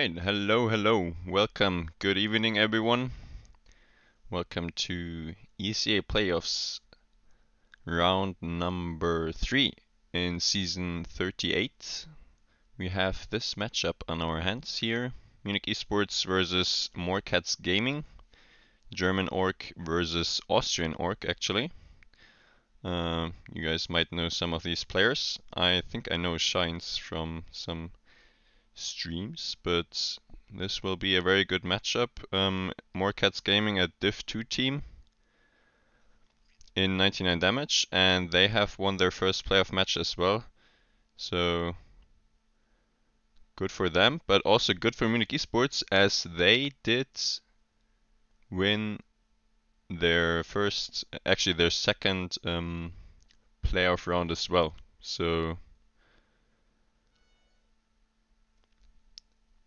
Alright, hello. Welcome. Good evening, everyone. Welcome to ESEA Playoffs round number 3 in season 38. We have this matchup on our hands here. Munich eSports versus Morekats Gaming. German orc versus Austrian orc, actually. You guys might know some of these players. I think I know Shines from some streams, but this will be a very good matchup. Morekats Gaming, a Div 2 team in 99 damage, and they have won their first playoff match as well. So good for them, but also good for Munich eSports, as they did win their second playoff round as well. So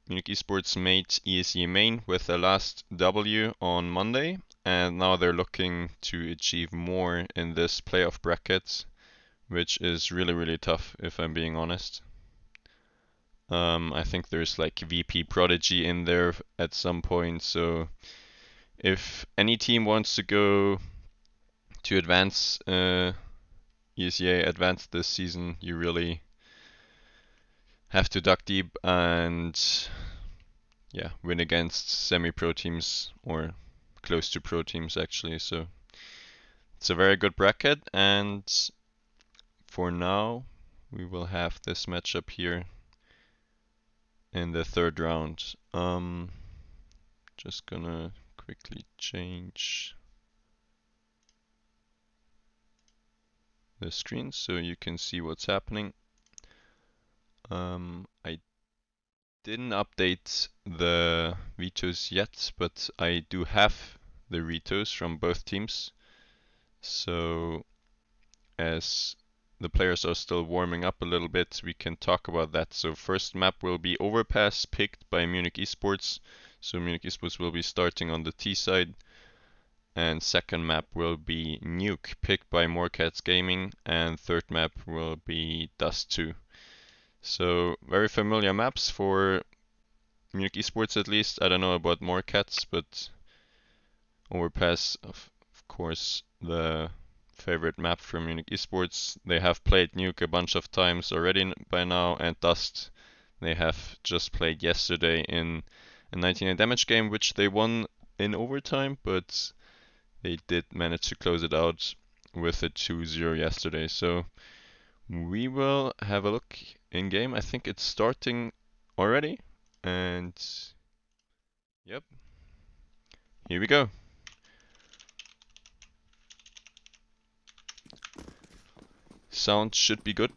Munich eSports made ESEA main with the last W on Monday, and now they're looking to achieve more in this playoff bracket, which is really tough, if I'm being honest. I think there's like VP Prodigy in there at some point, so if any team wants to go to advance ESEA advance this season, you really have to duck deep and win against semi-pro teams or close to pro teams actually. So it's a very good bracket, and for now we will have this matchup here in the third round. Just gonna quickly change the screen so you can see what's happening. I didn't update the vetoes yet, but I do have the vetoes from both teams. So as the players are still warming up a little bit, we can talk about that. So first map will be Overpass, picked by Munich eSports. So Munich eSports will be starting on the T side. And second map will be Nuke, picked by Morekats Gaming. And third map will be Dust 2. So very familiar maps for Munich eSports at least. I don't know about Morekats, but Overpass, of course, the favorite map from Munich eSports. They have played Nuke a bunch of times already by now, and Dust they have just played yesterday in a 99 damage game, which they won in overtime, but they did manage to close it out with a 2-0 yesterday. So we will have a look in game. I think it's starting already, and yep, here we go. Sound should be good.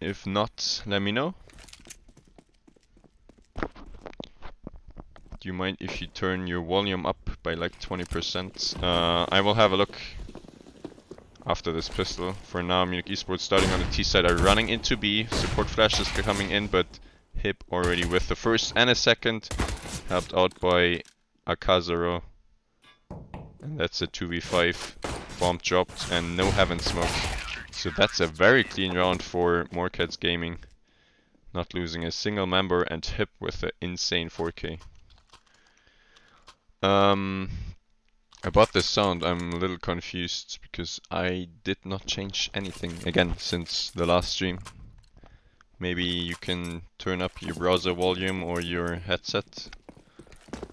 If not, let me know. Do you mind if you turn your volume up by like 20%? I will have a look after this pistol. For now, Munich eSports starting on the T side are running into B. Support flash is coming in, but Hip already with the first and a second, helped out by Akazaro. And that's a 2v5. Bomb dropped and no heaven smoke. So that's a very clean round for Morekats Gaming. Not losing a single member, and Hip with an insane 4K. About the sound, I'm a little confused because I did not change anything again since the last stream. Maybe you can turn up your browser volume or your headset,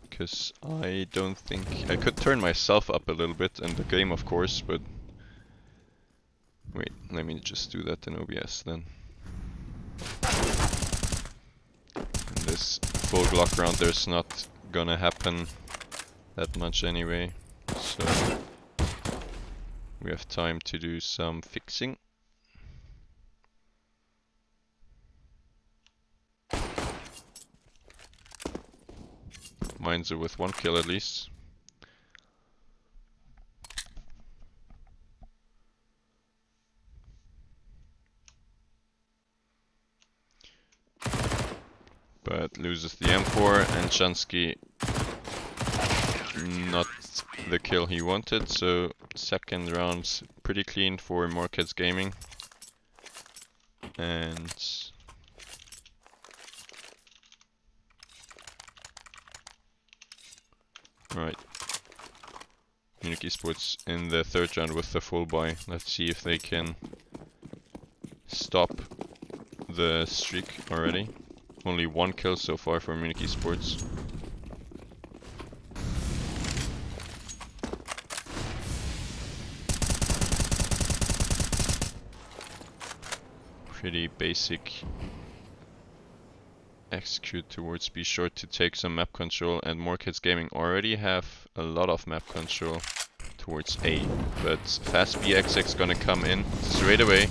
because I don't think I could turn myself up a little bit in the game, of course, but wait, let me just do that in OBS then. In this full Glock round, there's not gonna happen that much anyway, so we have time to do some fixing. Mine's with 1 kill at least. But loses the M4, and Chansky not the kill he wanted, so second round pretty clean for Morekats Gaming. And Alright. Munich eSports in the third round with the full buy. Let's see if they can stop the streak already. Only one kill so far for Munich eSports. Pretty basic execute towards B short to take some map control, and Morekats Gaming already have a lot of map control towards A, but fast BXX gonna come in straight away.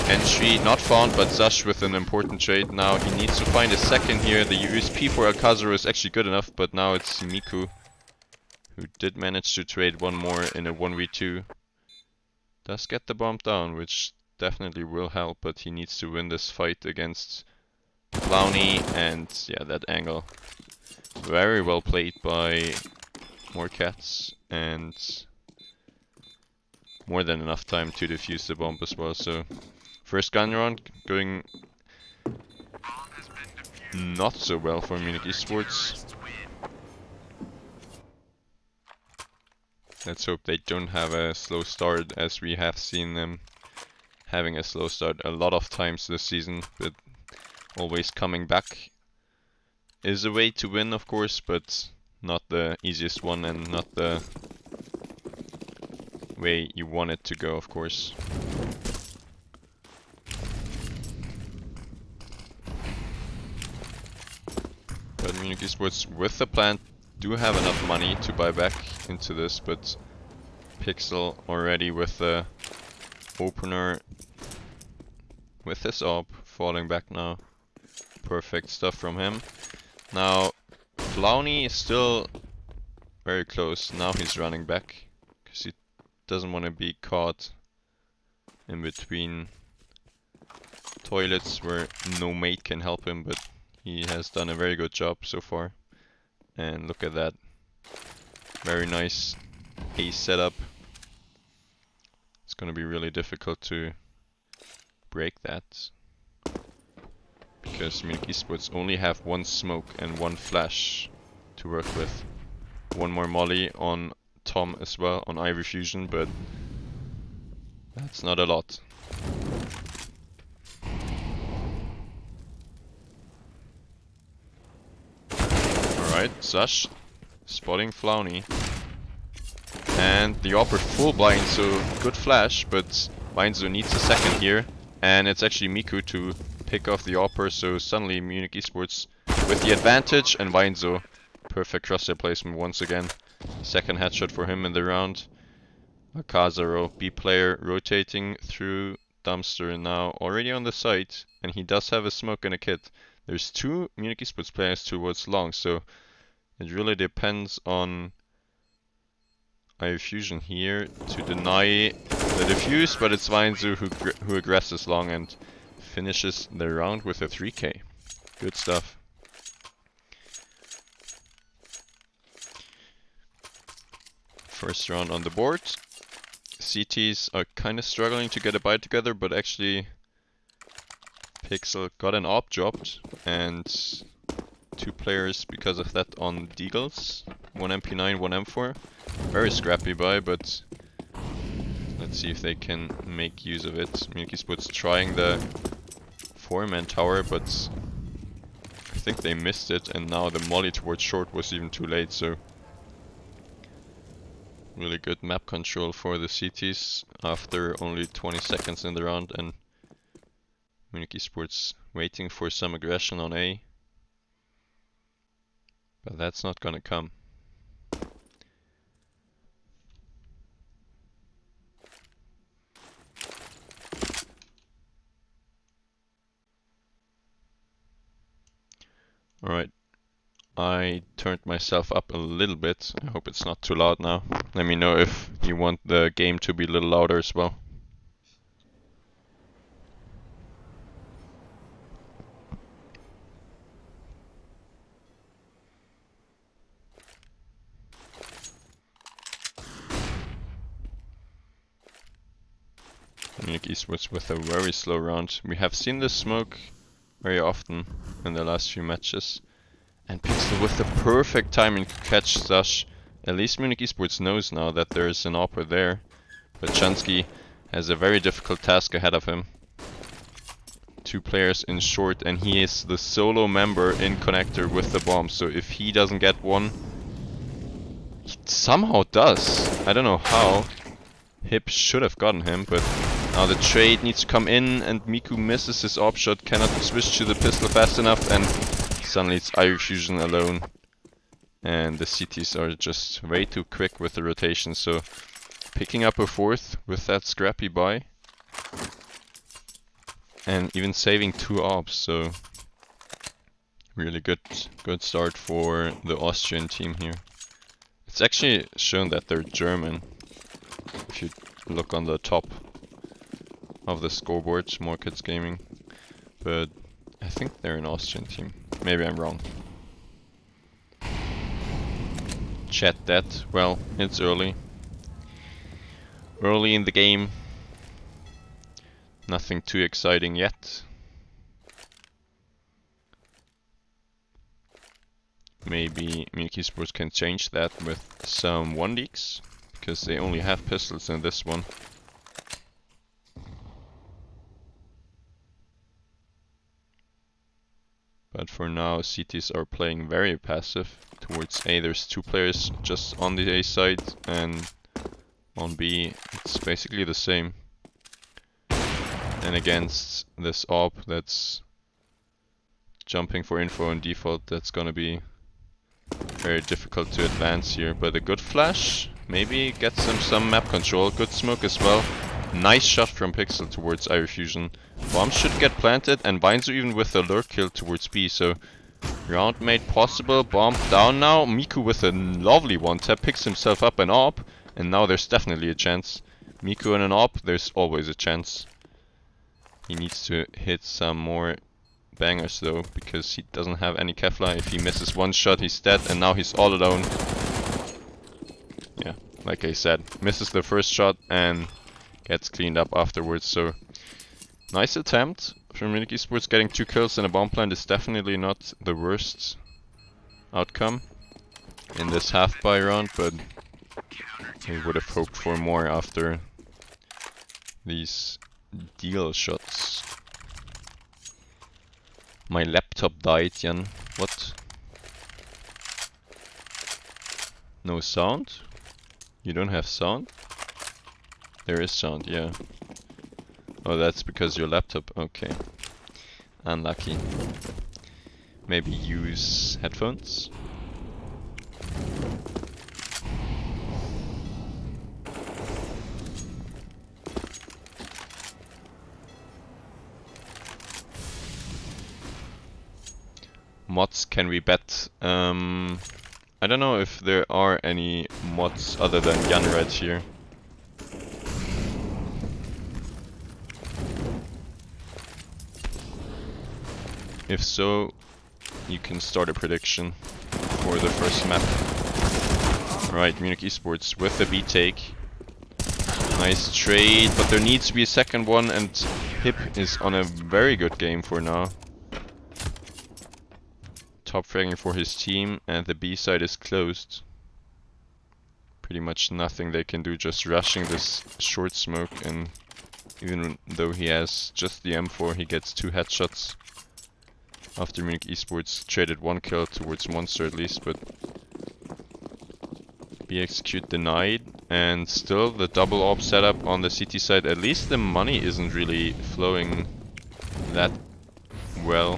Entry not found, but Zash with an important trade. Now he needs to find a second here. The USP for Alcazar is actually good enough, but now it's Miku who did manage to trade one more in a 1v2. Does get the bomb down, which definitely will help, but he needs to win this fight against Clowny, and yeah, that angle. Very well played by Morekats, and more than enough time to defuse the bomb as well. So first gun round going not so well for Munich eSports. Let's hope they don't have a slow start, as we have seen them having a slow start a lot of times this season, but always coming back is a way to win, of course, but not the easiest one and not the way you want it to go, of course. But Munich eSports with the plant do have enough money to buy back into this, but Pixel already with the opener with his AWP falling back now. Perfect stuff from him. Now Clowny is still very close. Now he's running back because he doesn't want to be caught in between toilets where no mate can help him, but he has done a very good job so far. And look at that. Very nice ace setup. It's gonna be really difficult to break that, because Munich eSports only have one smoke and one flash to work with. One more molly on Tom as well, on Ivy Fusion, but that's not a lot. Alright, Zash spotting Flowny. And the Opper full blind, so good flash, but Weinzo needs a second here. And it's actually Miku to pick off the Opper, so suddenly Munich eSports with the advantage, and Weinzo perfect crosshair placement once again. Second headshot for him in the round. Akazaro, B player, rotating through dumpster now, already on the site, and he does have a smoke and a kit. There's two Munich eSports players towards long, so it really depends on Ivy Fusion here to deny the defuse, but it's Weinzu who aggresses long and finishes the round with a 3k. Good stuff. First round on the board. CTs are kind of struggling to get a bite together, but actually Pixel got an AWP dropped, and two players because of that on Deagles. One MP9, one M4. Very scrappy buy, but let's see if they can make use of it. Munich eSports trying the 4-man tower, but I think they missed it, and now the molly towards short was even too late, so really good map control for the CTs after only 20 seconds in the round, and Munich eSports waiting for some aggression on A. But that's not gonna come. Alright, I turned myself up a little bit. I hope it's not too loud now. Let me know if you want the game to be a little louder as well. Munich eSports with a very slow round. We have seen this smoke very often in the last few matches, And Pixel with the perfect timing to catch Stash. At least Munich eSports knows now that there is an opera there. But Chansky has a very difficult task ahead of him. 2 players in short, and he is the solo member in connector with the bomb. So if he doesn't get one, he somehow does. I don't know how. Hip should have gotten him, but now the trade needs to come in, and Miku misses his op shot, cannot switch to the pistol fast enough, and suddenly it's iFusion alone. And the CTs are just way too quick with the rotation, so picking up a 4th with that scrappy buy. And even saving 2 ops, so really good start for the Austrian team here. It's actually shown that they're German. If you look on the top of the scoreboard, Morekats Gaming. But I think they're an Austrian team. Maybe I'm wrong. Chat that. Well, it's early. Early in the game. Nothing too exciting yet. Maybe Munich eSports can change that with some 1 leaks, because they only have pistols in this one. But for now, CTs are playing very passive towards A. There's 2 players just on the A side, and on B it's basically the same. And against this AWP that's jumping for info and default, that's gonna be very difficult to advance here. But a good flash maybe gets him some map control. Good smoke as well. Nice shot from Pixel towards iRefusion. Bomb should get planted, and Binzu even with a lurk kill towards B. So round made possible. Bomb down now. Miku with a lovely one tap picks himself up an AWP, and now there's definitely a chance. Miku and an AWP, there's always a chance. He needs to hit some more bangers though, because he doesn't have any Kevlar. If he misses 1 shot, he's dead, and now he's all alone. Yeah, like I said, misses the first shot and gets cleaned up afterwards. So nice attempt from Munich eSports. Getting 2 kills in a bomb plant is definitely not the worst outcome in this half buy round, but we would have hoped for more after these deal shots. My laptop died, Jan. What? No sound? You don't have sound? There is sound, yeah. Oh, that's because your laptop... Okay. Unlucky. Maybe use headphones? Mods can we bet? I don't know if there are any mods other than Janred here. If so, you can start a prediction for the first map. Right, Munich eSports with the B take. Nice trade, but there needs to be a second one, and Hip is on a very good game for now. Top fragging for his team, and the B side is closed. Pretty much nothing they can do, just rushing this short smoke, and even though he has just the M4, he gets 2 headshots. After Munich eSports traded 1 kill towards Monster at least, but B execute denied, and still the double op setup on the CT side. At least the money isn't really flowing that well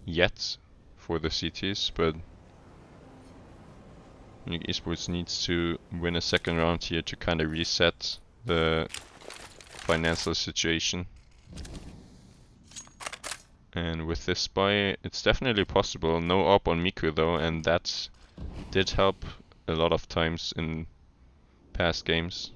yet for the CTs, but Munich eSports needs to win a second round here to kind of reset the financial situation. And with this buy, it's definitely possible. No op on Miku though, and that did help a lot of times in past games.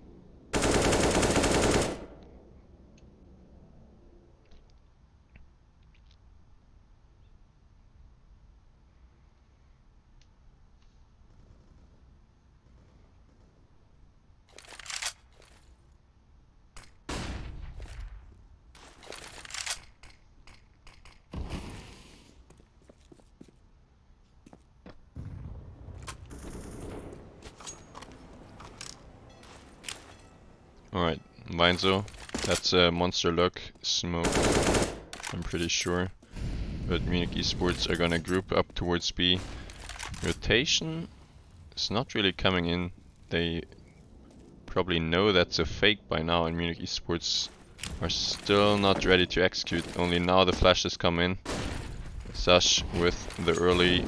Weinzo. That's a monster luck smoke, I'm pretty sure. But Munich eSports are gonna group up towards B. Rotation is not really coming in. They probably know that's a fake by now, and Munich eSports are still not ready to execute. Only now the flashes come in. Zash with the early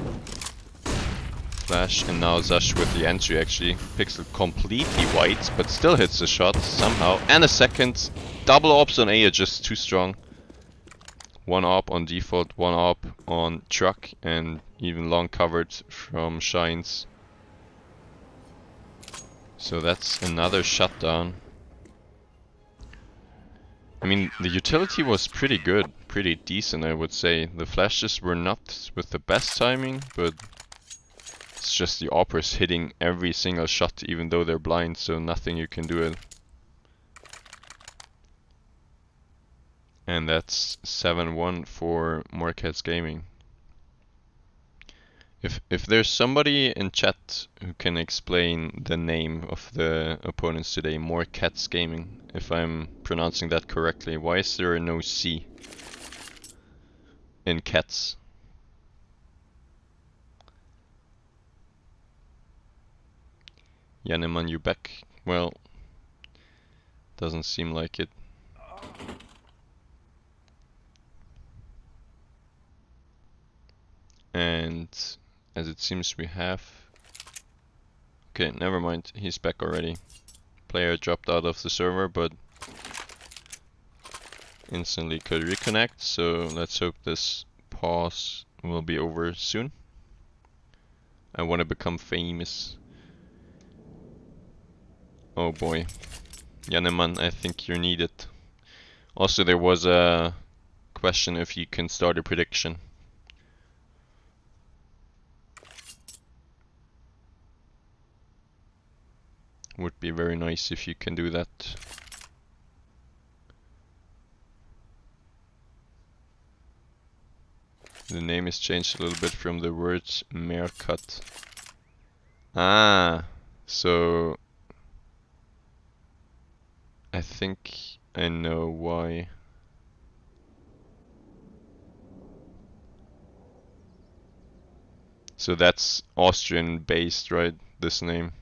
flash, and now Zash with the entry actually. Pixel completely white, but still hits the shot somehow. And a second. Double ops on A are just too strong. One op on default, one op on truck, and even long covered from Shines. So that's another shutdown. I mean, the utility was pretty good, pretty decent, I would say. The flashes were not with the best timing, but it's just the operas hitting every single shot, even though they're blind, so nothing you can do it. And that's 7-1 for Morekats Gaming. If there's somebody in chat who can explain the name of the opponents today, Morekats Gaming, if I'm pronouncing that correctly, why is there no C in cats? Yaneman, you back? Well, doesn't seem like it. And as it seems we have... Okay, never mind, he's back already. Player dropped out of the server, but instantly could reconnect, so let's hope this pause will be over soon. I want to become famous. Oh boy. Yaneman, I think you're needed. Also, there was a question if you can start a prediction. Would be very nice if you can do that. The name is changed a little bit from the words Morekat. Ah, so I think I know why. So that's Austrian based, right? This name.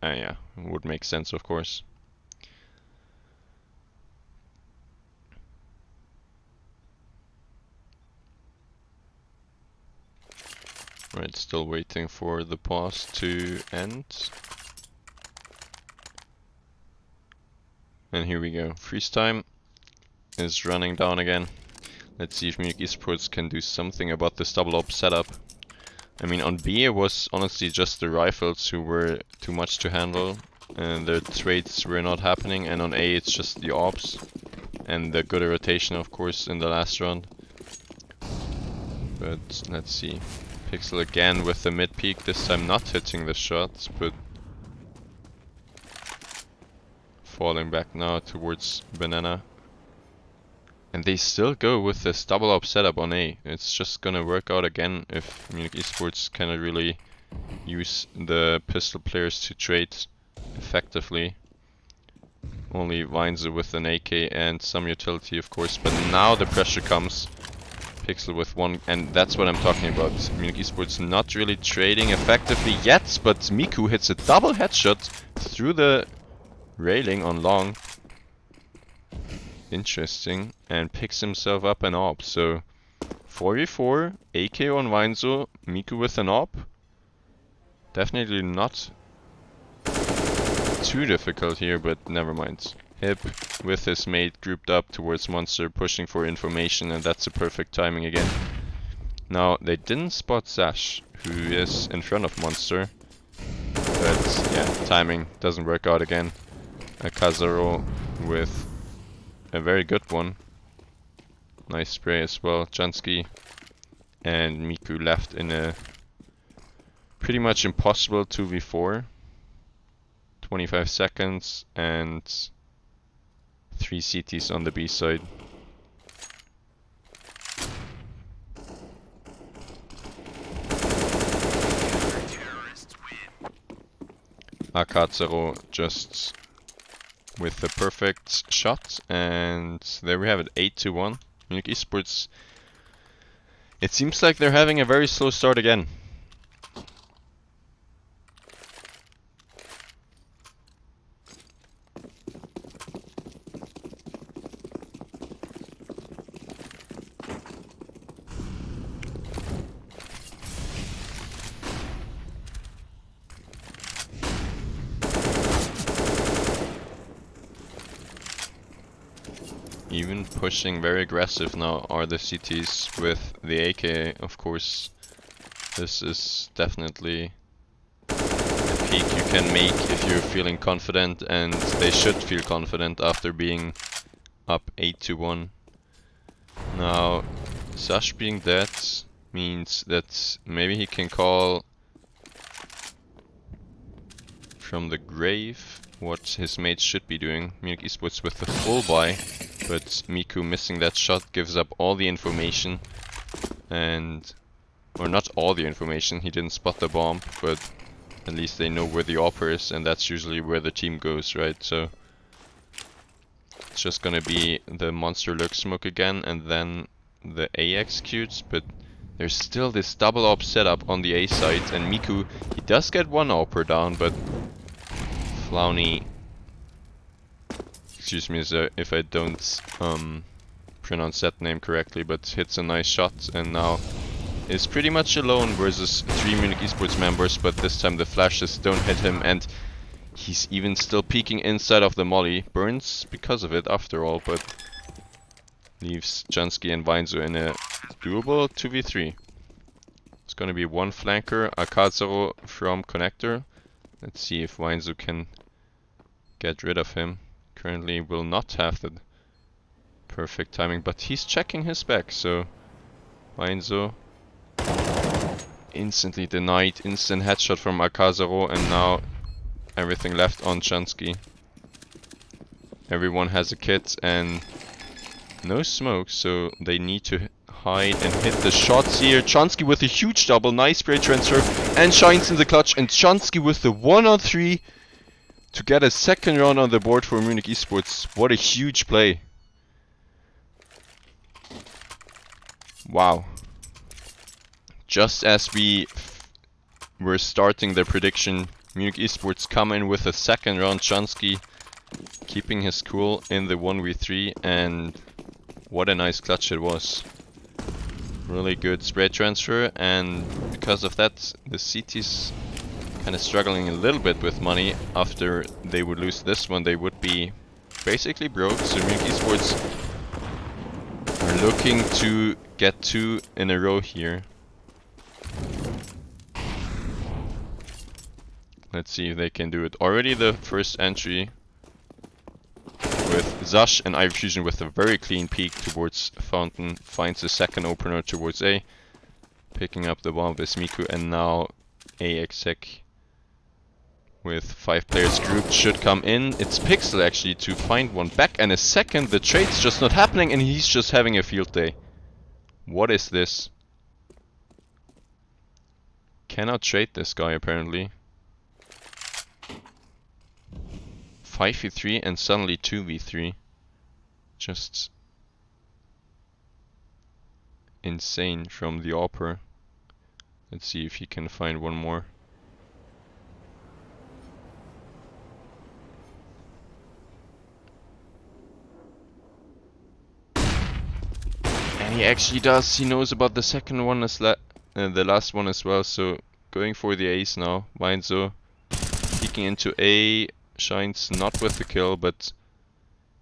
Yeah, would make sense, of course. Right, still waiting for the pause to end. And here we go. Freeze time is running down again. Let's see if Munich eSports can do something about this double op setup. I mean, on B it was honestly just the rifles who were too much to handle, and the trades were not happening, and on A it's just the ops and the good rotation, of course, in the last round. But let's see. Pixel again with the mid peak, this time not hitting the shots, but falling back now towards Banana. And they still go with this double op setup on A. It's just gonna work out again if Munich eSports cannot really use the pistol players to trade effectively. Only Weinze with an AK and some utility, of course, but now the pressure comes. Pixel with one, and that's what I'm talking about. Munich eSports not really trading effectively yet, but Miku hits a double headshot through the railing on long. Interesting, and picks himself up an op. So 4v4, AK on Weinzo, Miku with an op. Definitely not too difficult here, but never mind. Hip with his mate grouped up towards Monster, pushing for information, and that's a perfect timing again. Now, they didn't spot Zash, who is in front of Monster. But yeah, timing doesn't work out again. A Kazaro with a very good one. Nice spray as well, Jansky. And Miku left in a pretty much impossible 2v4. 25 seconds and 3 CTs on the B side. Akatsero just with the perfect shot, and there we have it, 8-1. Munich eSports, it seems like they're having a very slow start again. Even pushing very aggressive now are the CTs with the AK, of course. This is definitely a peak you can make if you're feeling confident, and they should feel confident after being up 8-1. Now, Sash being dead means that maybe he can call from the grave what his mates should be doing. Munich eSports with the full buy, but Miku missing that shot gives up all the information, and or not all the information, he didn't spot the bomb, but at least they know where the AWP is, and that's usually where the team goes, right? So it's just gonna be the monster lurk smoke again, and then the A executes, but there's still this double AWP setup on the A side, and Miku, he does get one AWPer down, but Flowny, excuse me if I don't pronounce that name correctly, but hits a nice shot, and now is pretty much alone versus 3 Munich eSports members, but this time the flashes don't hit him, and he's even still peeking inside of the molly. Burns because of it after all, but leaves Jansky and Weinzo in a doable 2v3. It's gonna be one flanker, Akatsero from connector. Let's see if Weinzo can get rid of him. Currently will not have the perfect timing, but he's checking his back, so Weinzo instantly denied, instant headshot from Akatsero, and now everything left on Chansky. Everyone has a kit and no smoke, so they need to hide and hit the shots here. Chansky with a huge double, nice spray transfer, and shines in the clutch, and Chansky with the 1-on-3 to get a second round on the board for Munich eSports. What a huge play. Wow. Just as we were starting the prediction, Munich eSports come in with a second round. Chansky keeping his cool in the 1v3, and what a nice clutch it was. Really good spray transfer, and because of that the CT's kind of struggling a little bit with money. After they would lose this one, they would be basically broke, so Munich eSports are looking to get 2 in a row here. Let's see if they can do it. Already the first entry with Zash and Ivy Fusion with a very clean peek towards Fountain. Finds the second opener towards A. Picking up the bomb with Miku, and now A exec with 5 players grouped should come in. It's Pixel actually to find one back, and a second. The trade's just not happening, and he's just having a field day. What is this? Cannot trade this guy apparently. 5v3 and suddenly 2v3. Just insane from the AWPer. Let's see if he can find one more. And he actually does. He knows about the second one as the last one as well. So going for the ace now. Weinzo peeking into A. Shines not with the kill, but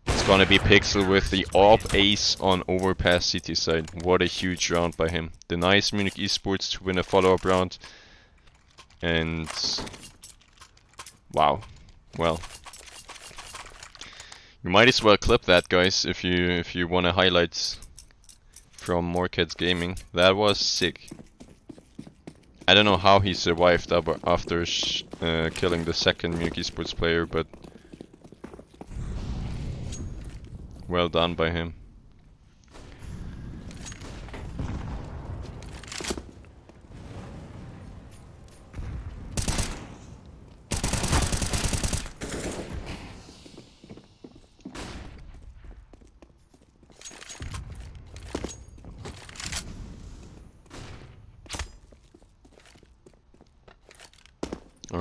it's gonna be Pixel with the AWP ace on overpass CT side. What a huge round by him. Denies Munich eSports to win a follow-up round. And wow. Well, you might as well clip that, guys, if you want to highlights from Morekats Gaming. That was sick. I don't know how he survived after killing the second Munich eSports player, but well done by him.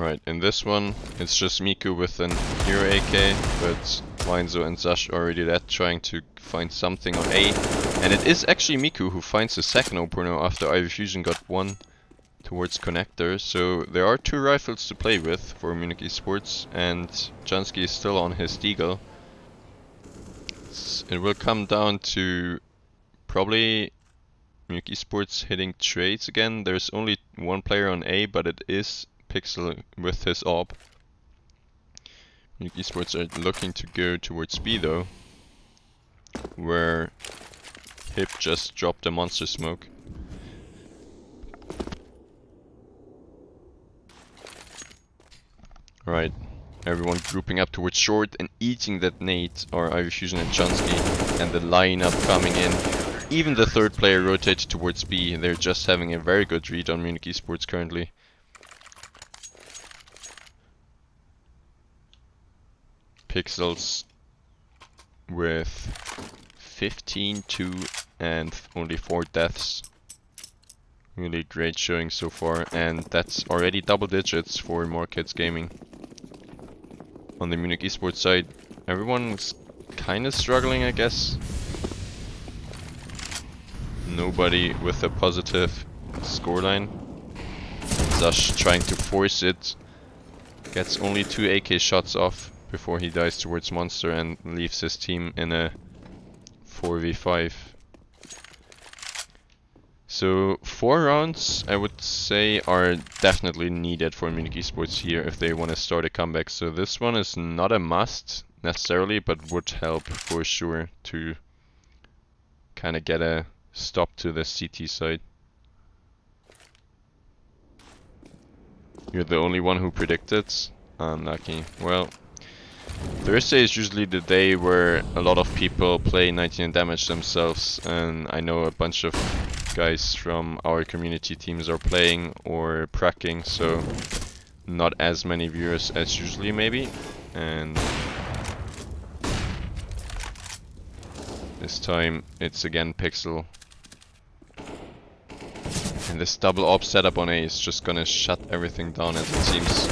Right, in this one, it's just Miku with an hero AK, but Weinzo and Zash already dead, trying to find something on A. And it is actually Miku who finds the second opener after Ivy Fusion got one towards connector. So there are two rifles to play with for Munich eSports, and Jansky is still on his Deagle. It will come down to probably Munich eSports hitting trades again. There's only one player on A, but it is Pixel with his AWP. Munich eSports are looking to go towards B though, where Hip just dropped a monster smoke. Right, everyone grouping up towards short and eating that nade are Ivy Fusion and Chansky, and the lineup coming in. Even the third player rotated towards B. They're just having a very good read on Munich eSports currently. Pixels with 15, 2 and only 4 deaths. Really great showing so far, and that's already double digits for Morekats Gaming. On the Munich eSports side, everyone's kinda struggling, I guess. Nobody with a positive scoreline. Zash trying to force it. Gets only 2 AK shots off before he dies towards Monster and leaves his team in a 4v5. So 4 rounds, I would say, are definitely needed for Munich eSports here if they want to start a comeback. So this one is not a must necessarily, but would help for sure to kind of get a stop to the CT side. You're the only one who predicted. Unlucky. Well, Thursday is usually the day where a lot of people play 19 damage themselves, and I know a bunch of guys from our community teams are playing or pracking, so not as many viewers as usually maybe. And this time it's again Pixel. And this double AWP setup on A is just gonna shut everything down, as it seems.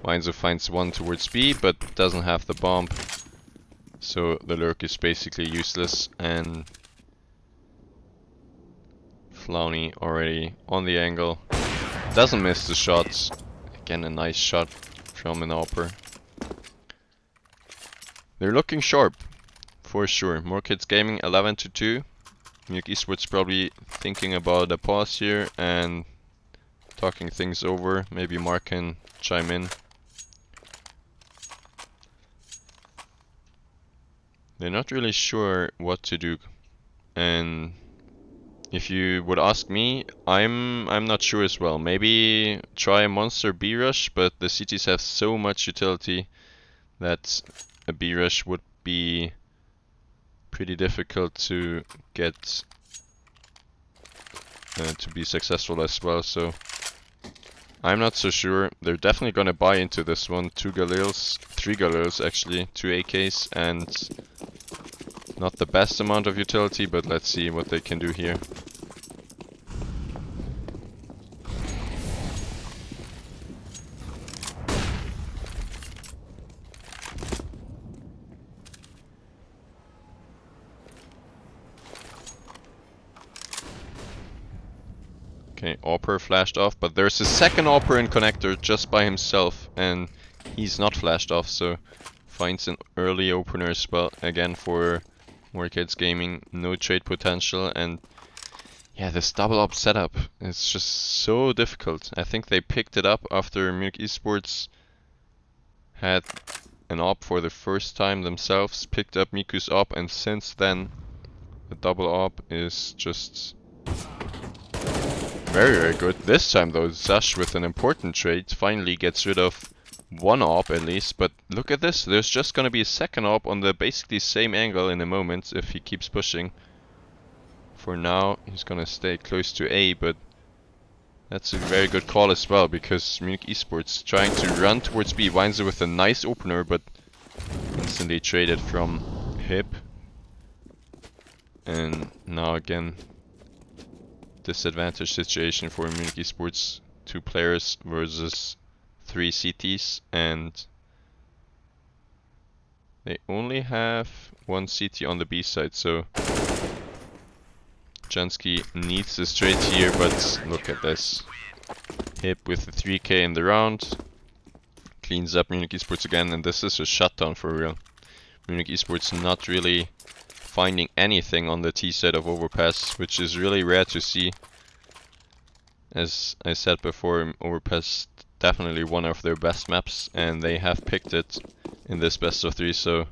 Weinzo finds one towards B, but doesn't have the bomb. So the lurk is basically useless, and Flowny already on the angle. Doesn't miss the shots. Again, a nice shot from an AWPer. They're looking sharp, for sure. Morekats Gaming 11-2. Munich eSports probably thinking about a pause here and talking things over. Maybe Mark can chime in. They're not really sure what to do, and if you would ask me, I'm not sure as well. Maybe try a monster B rush, but the CTs have so much utility that a B rush would be pretty difficult to get to be successful as well. So I'm not so sure. They're definitely gonna buy into this one. 2 Galils, 3 Galils actually, 2 AKs, and not the best amount of utility, but let's see what they can do here. Okay, AWPer flashed off, but there's a second AWPer in connector just by himself, and he's not flashed off, so finds an early opener as well, again for Morekats Gaming. No trade potential, and yeah, this double AWP setup is just so difficult. I think they picked it up after Munich eSports had an AWP for the first time themselves, picked up Miku's AWP, and since then the double AWP is just very, very good. This time though, Zash with an important trade finally gets rid of one AWP at least, but look at this, there's just gonna be a second AWP on the basically same angle in a moment if he keeps pushing. For now, he's gonna stay close to A, but that's a very good call as well, because Munich eSports trying to run towards B. Weinzer with a nice opener, but instantly traded from Hip. And now again, disadvantage situation for Munich eSports. 2 players versus 3 CTs, and they only have 1 CT on the B side, so Jansky needs this trade here, but look at this. Hip with the 3k in the round, cleans up Munich eSports again, and this is a shutdown for real. Munich eSports not really finding anything on the T side of Overpass, which is really rare to see. As I said before, Overpass definitely one of their best maps, and they have picked it in this best of 3, so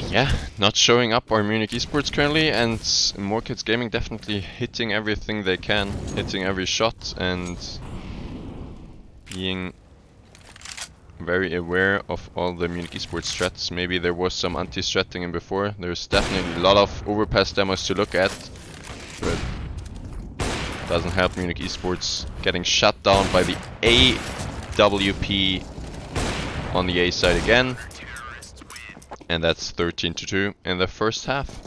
yeah, not showing up are Munich eSports currently, and Morekats Gaming definitely hitting everything they can, hitting every shot, and being very aware of all the Munich eSports strats. Maybe there was some anti-stratting in before. There's definitely a lot of Overpass demos to look at, but doesn't help Munich eSports getting shut down by the AWP on the A side again. And that's 13-2 in the first half.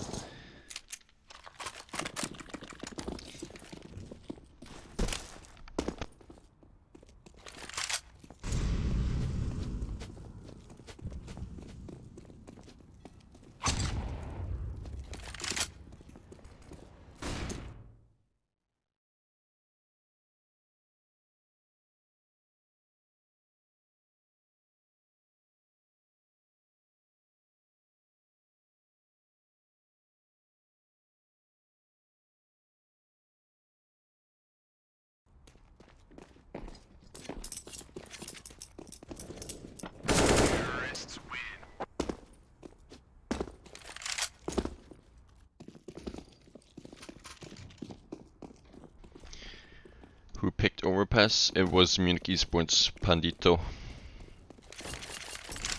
Who picked Overpass? It was Munich eSports Pandito.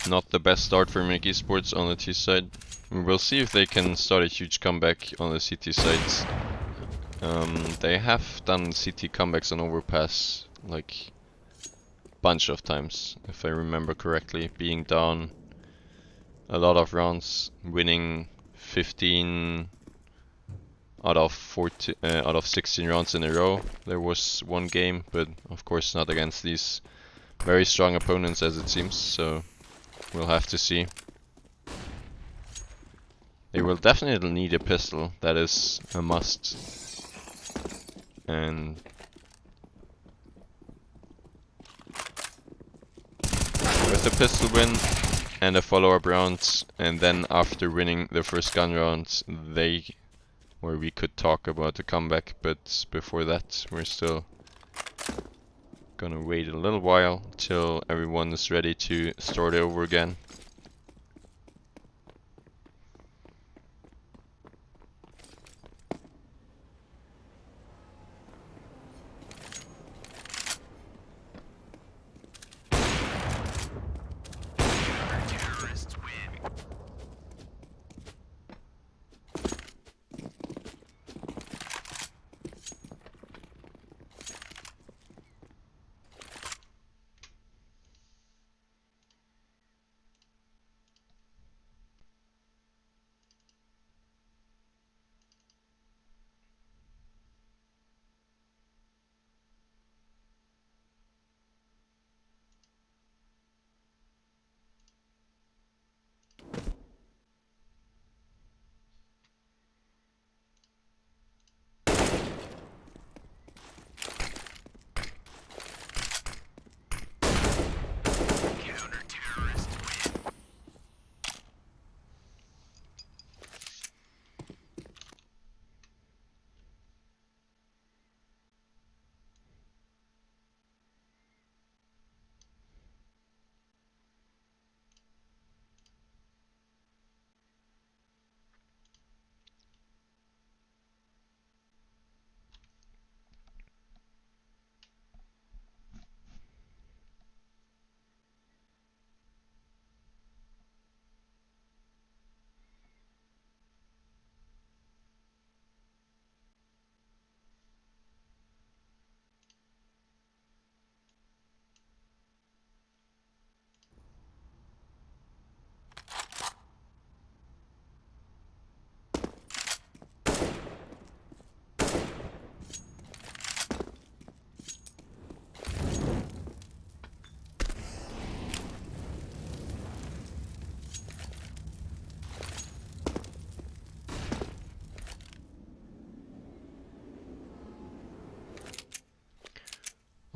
Not the best start for Munich eSports on the T side. We'll see if they can start a huge comeback on the CT side. They have done CT comebacks on Overpass like bunch of times, if I remember correctly, being down a lot of rounds, winning 15 out of 16 rounds in a row. There was one game, but of course not against these very strong opponents as it seems, so we'll have to see. They will definitely need a pistol, that is a must. And with a pistol win and a follow-up round, and then after winning the first gun round, we could talk about a comeback, but before that we're still gonna wait a little while till everyone is ready to start over again.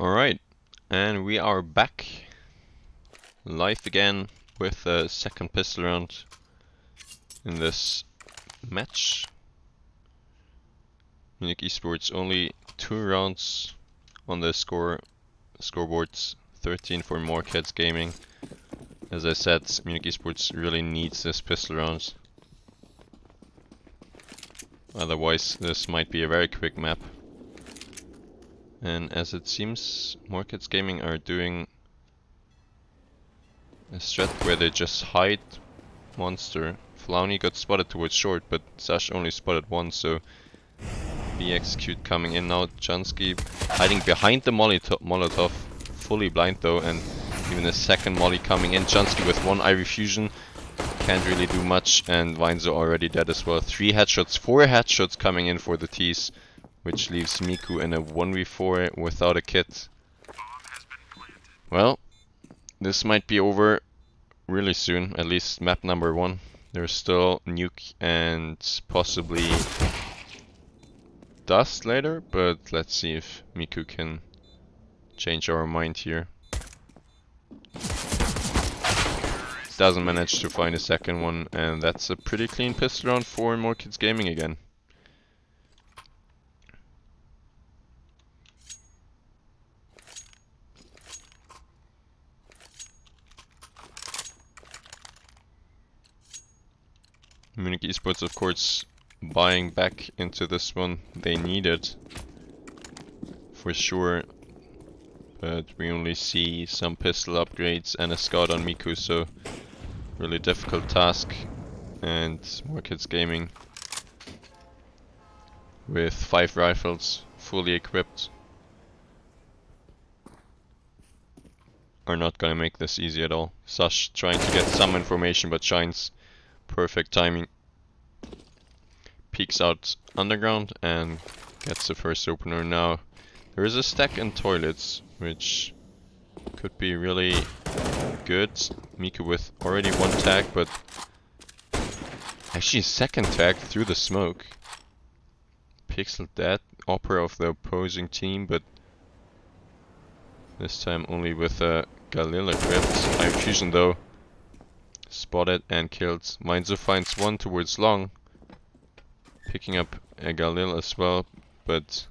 Alright, and we are back live again with a second pistol round in this match. Munich eSports only 2 rounds on the scoreboards, 13 for Morekats Gaming. As I said, Munich eSports really needs this pistol rounds. Otherwise this might be a very quick map. And as it seems, Morekats Gaming are doing a strat where they just hide monster. Flauni got spotted towards short, but Sash only spotted one, so execute coming in now. Chansky hiding behind the Molotov, fully blind though, and even a second molly coming in. Chansky with one Ivy fusion, can't really do much, and Weinzo already dead as well. 4 headshots coming in for the T's, which leaves Miku in a 1v4 without a kit. Well, this might be over really soon, at least map number 1. There's still Nuke and possibly Dust later, but let's see if Miku can change our mind here. Doesn't manage to find a second one, and that's a pretty clean pistol round for Morekats Gaming again. Munich eSports, of course, buying back into this one. They need it for sure, but we only see some pistol upgrades and a scout on Miku, so really difficult task. And Morekats Gaming with 5 rifles fully equipped are not gonna make this easy at all. Sash trying to get some information, but Shines perfect timing. Peeks out underground and gets the first opener now. There is a stack in toilets, which could be really good. Miku with already 1 tag, but actually a second tag through the smoke. Pixel dead, Opera of the opposing team, but this time only with a Galil equipped. Iron Fusion though, spotted and killed. Mainzo finds one towards long, picking up a Galil as well, but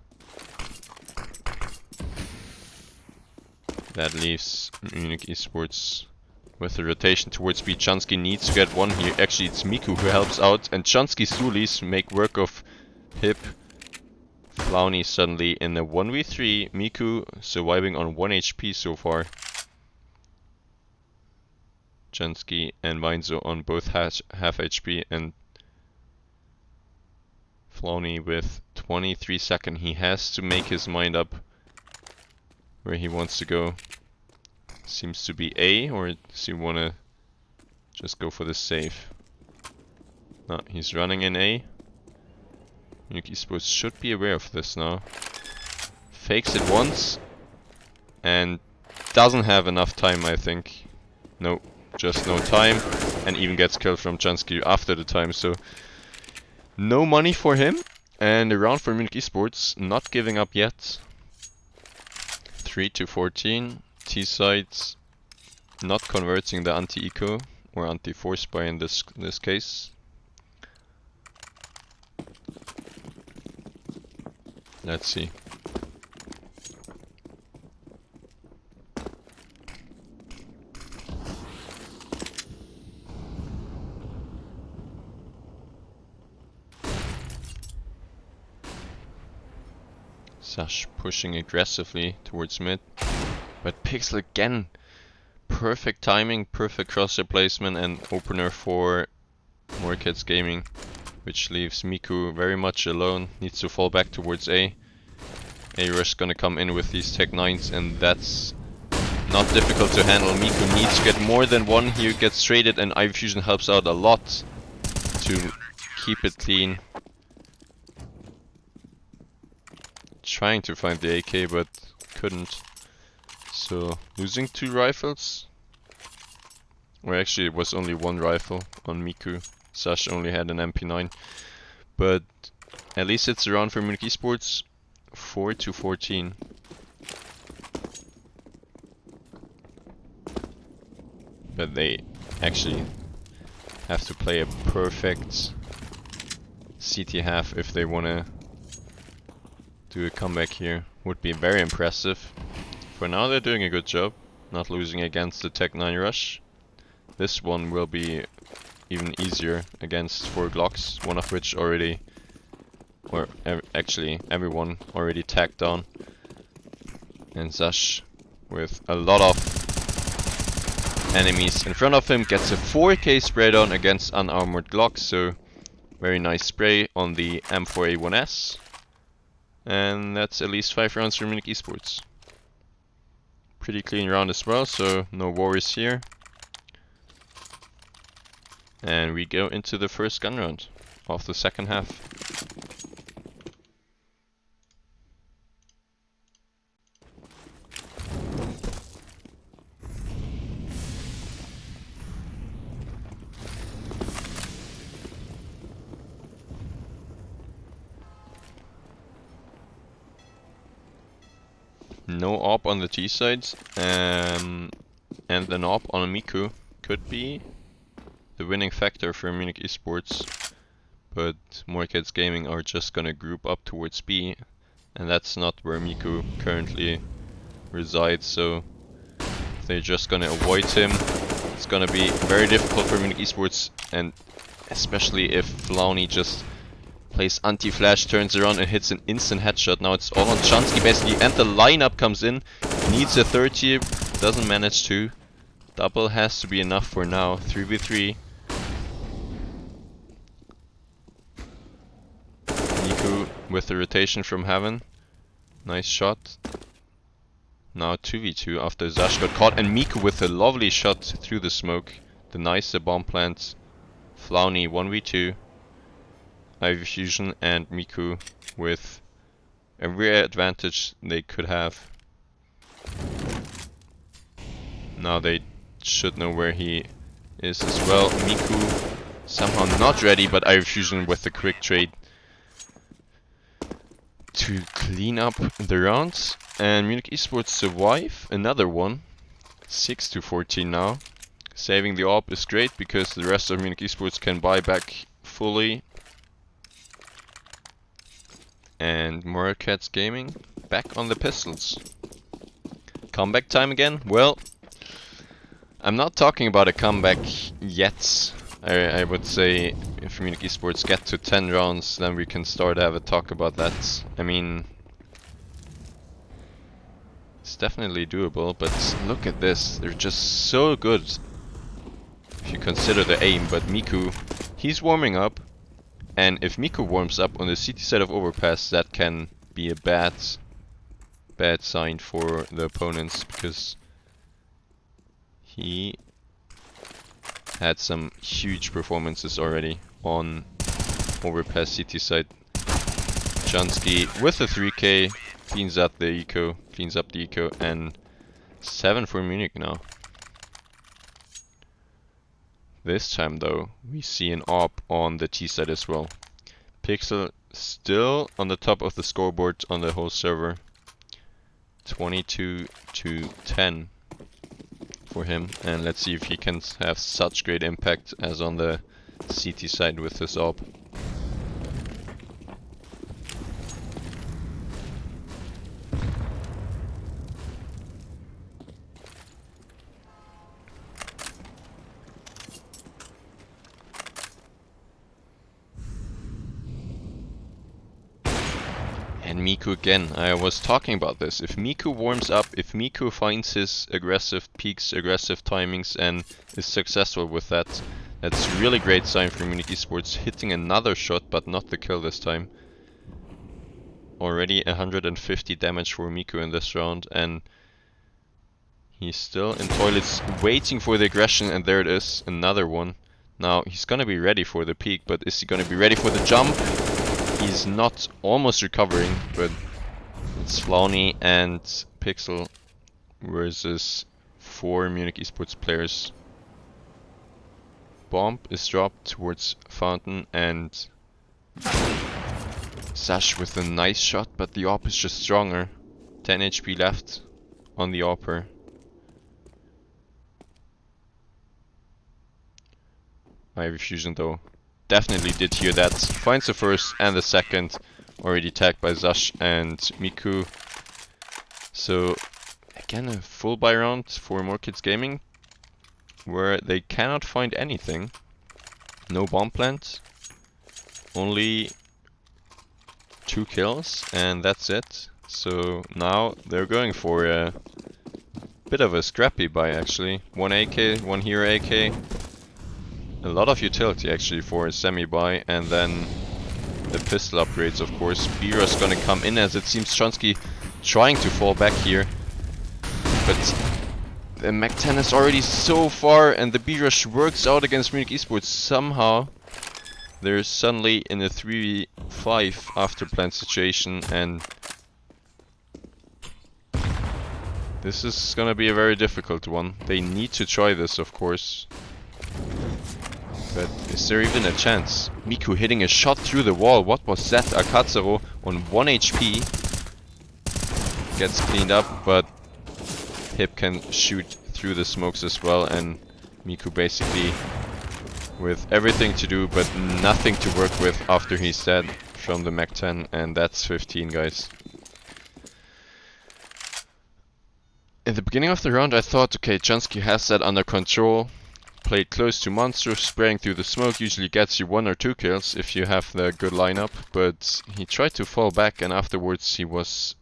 that leaves Munich eSports with a rotation towards B. Chansky needs to get one here. Actually, it's Miku who helps out, and Chansky's Zulis make work of Hip. Flauni suddenly in a 1v3. Miku surviving on 1 HP so far. Chansky and Weinzo on both half HP, and Flauni with 23 seconds. He has to make his mind up where he wants to go. Seems to be A, or does he want to just go for the save? No, he's running in A. Munich eSports should be aware of this now. Fakes it once and doesn't have enough time, I think. No, just no time, and even gets killed from Chansky after the time, so no money for him. And a round for Munich eSports, not giving up yet. 3-14. T-sides not converting the anti-eco or anti-force buy in this case. Let's see. Sash pushing aggressively towards mid, but Pixel again. Perfect timing, perfect crosshair placement, and opener for Morekats Gaming, which leaves Miku very much alone. Needs to fall back towards A. A-Rush gonna come in with these Tech 9s, and that's not difficult to handle. Miku needs to get more than one here, gets traded, and Ivy Fusion helps out a lot to keep it clean. Trying to find the AK, but couldn't. So losing 2 rifles. Or actually it was only 1 rifle on Miku. Sash only had an MP9. But at least it's a round for Munich eSports. 4-14. but they actually have to play a perfect CT half if they want to do a comeback here. Would be very impressive. For now they're doing a good job, not losing against the Tech 9 rush. This one will be even easier against 4 Glocks, one of which already, or actually everyone already tagged on. And Zash with a lot of enemies in front of him gets a 4k spray down against unarmored Glocks, so very nice spray on the M4A1S. And that's at least 5 rounds for Munich eSports. Pretty clean round as well, so no worries here. And we go into the first gun round of the second half. No AWP on the T side, and an AWP on a Miku could be the winning factor for Munich eSports, but Morekats Gaming are just gonna group up towards B, and that's not where Miku currently resides, so they're just gonna avoid him. It's gonna be very difficult for Munich eSports, and especially if Flauni just plays anti-flash, turns around and hits an instant headshot. Now it's all on Chansky basically, and the lineup comes in. Needs a third here, doesn't manage to. Double has to be enough for now. 3v3. Niku with the rotation from heaven. Nice shot. Now 2v2 after Zash got caught, and Miku with a lovely shot through the smoke. Denies the bomb plant. Flauni 1v2. IV Fusion and Miku with every advantage they could have. Now they should know where he is as well. Miku somehow not ready, but IV Fusion with the quick trade to clean up the rounds. And Munich eSports survive another one. 6-14 now. Saving the AWP is great because the rest of Munich eSports can buy back fully. And Morekats Gaming back on the pistols. Comeback time again? Well, I'm not talking about a comeback yet. I would say if Munich eSports get to 10 rounds, then we can start to have a talk about that. I mean, it's definitely doable, but look at this. They're just so good if you consider the aim. But Miku, he's warming up. And if Miku warms up on the CT side of overpass, that can be a bad sign for the opponents, because he had some huge performances already on overpass CT side. Chansky with the 3k cleans up the eco, and 7 for Munich now. This time though, we see an AWP on the T side as well. Pixel still on the top of the scoreboard on the whole server. 22-10 for him, and let's see if he can have such great impact as on the CT side with this AWP. And Miku again, I was talking about this. If Miku warms up, if Miku finds his aggressive peaks, aggressive timings, and is successful with that, that's a really great sign for Munich eSports. Hitting another shot, but not the kill this time. Already 150 damage for Miku in this round, and he's still in toilets waiting for the aggression, and there it is, another one. Now, he's gonna be ready for the peak, but is he gonna be ready for the jump? He's not, almost recovering, but it's Flauni and Pixel versus 4 Munich eSports players. Bomb is dropped towards Fountain, and Sash with a nice shot, but the AWP is just stronger. 10 HP left on the AWPer. Ivy Fusion though definitely did hear that. Finds the first and the second. Already tagged by Zash and Miku. So again a full buy round for Morekats Gaming, where they cannot find anything. No bomb plant. Only 2 kills and that's it. So now they're going for a bit of a scrappy buy actually. 1 AK, 1 hero AK. A lot of utility actually for a semi buy, and then the pistol upgrades of course. Bira's gonna come in as it seems Chansky trying to fall back here. But the Mac 10 is already so far and the B-Rush works out against Munich eSports somehow. They're suddenly in a 3v5 after plant situation, and this is gonna be a very difficult one. They need to try this of course. But is there even a chance? Miku hitting a shot through the wall. What was that? Akatsuro on 1 HP. Gets cleaned up, but Hip can shoot through the smokes as well, and Miku basically with everything to do but nothing to work with after he's dead from the Mac 10, and that's 15 guys. In the beginning of the round I thought, okay, Chansky has that under control. Played close to monster, spraying through the smoke usually gets you 1 or 2 kills if you have the good lineup, but he tried to fall back and afterwards he was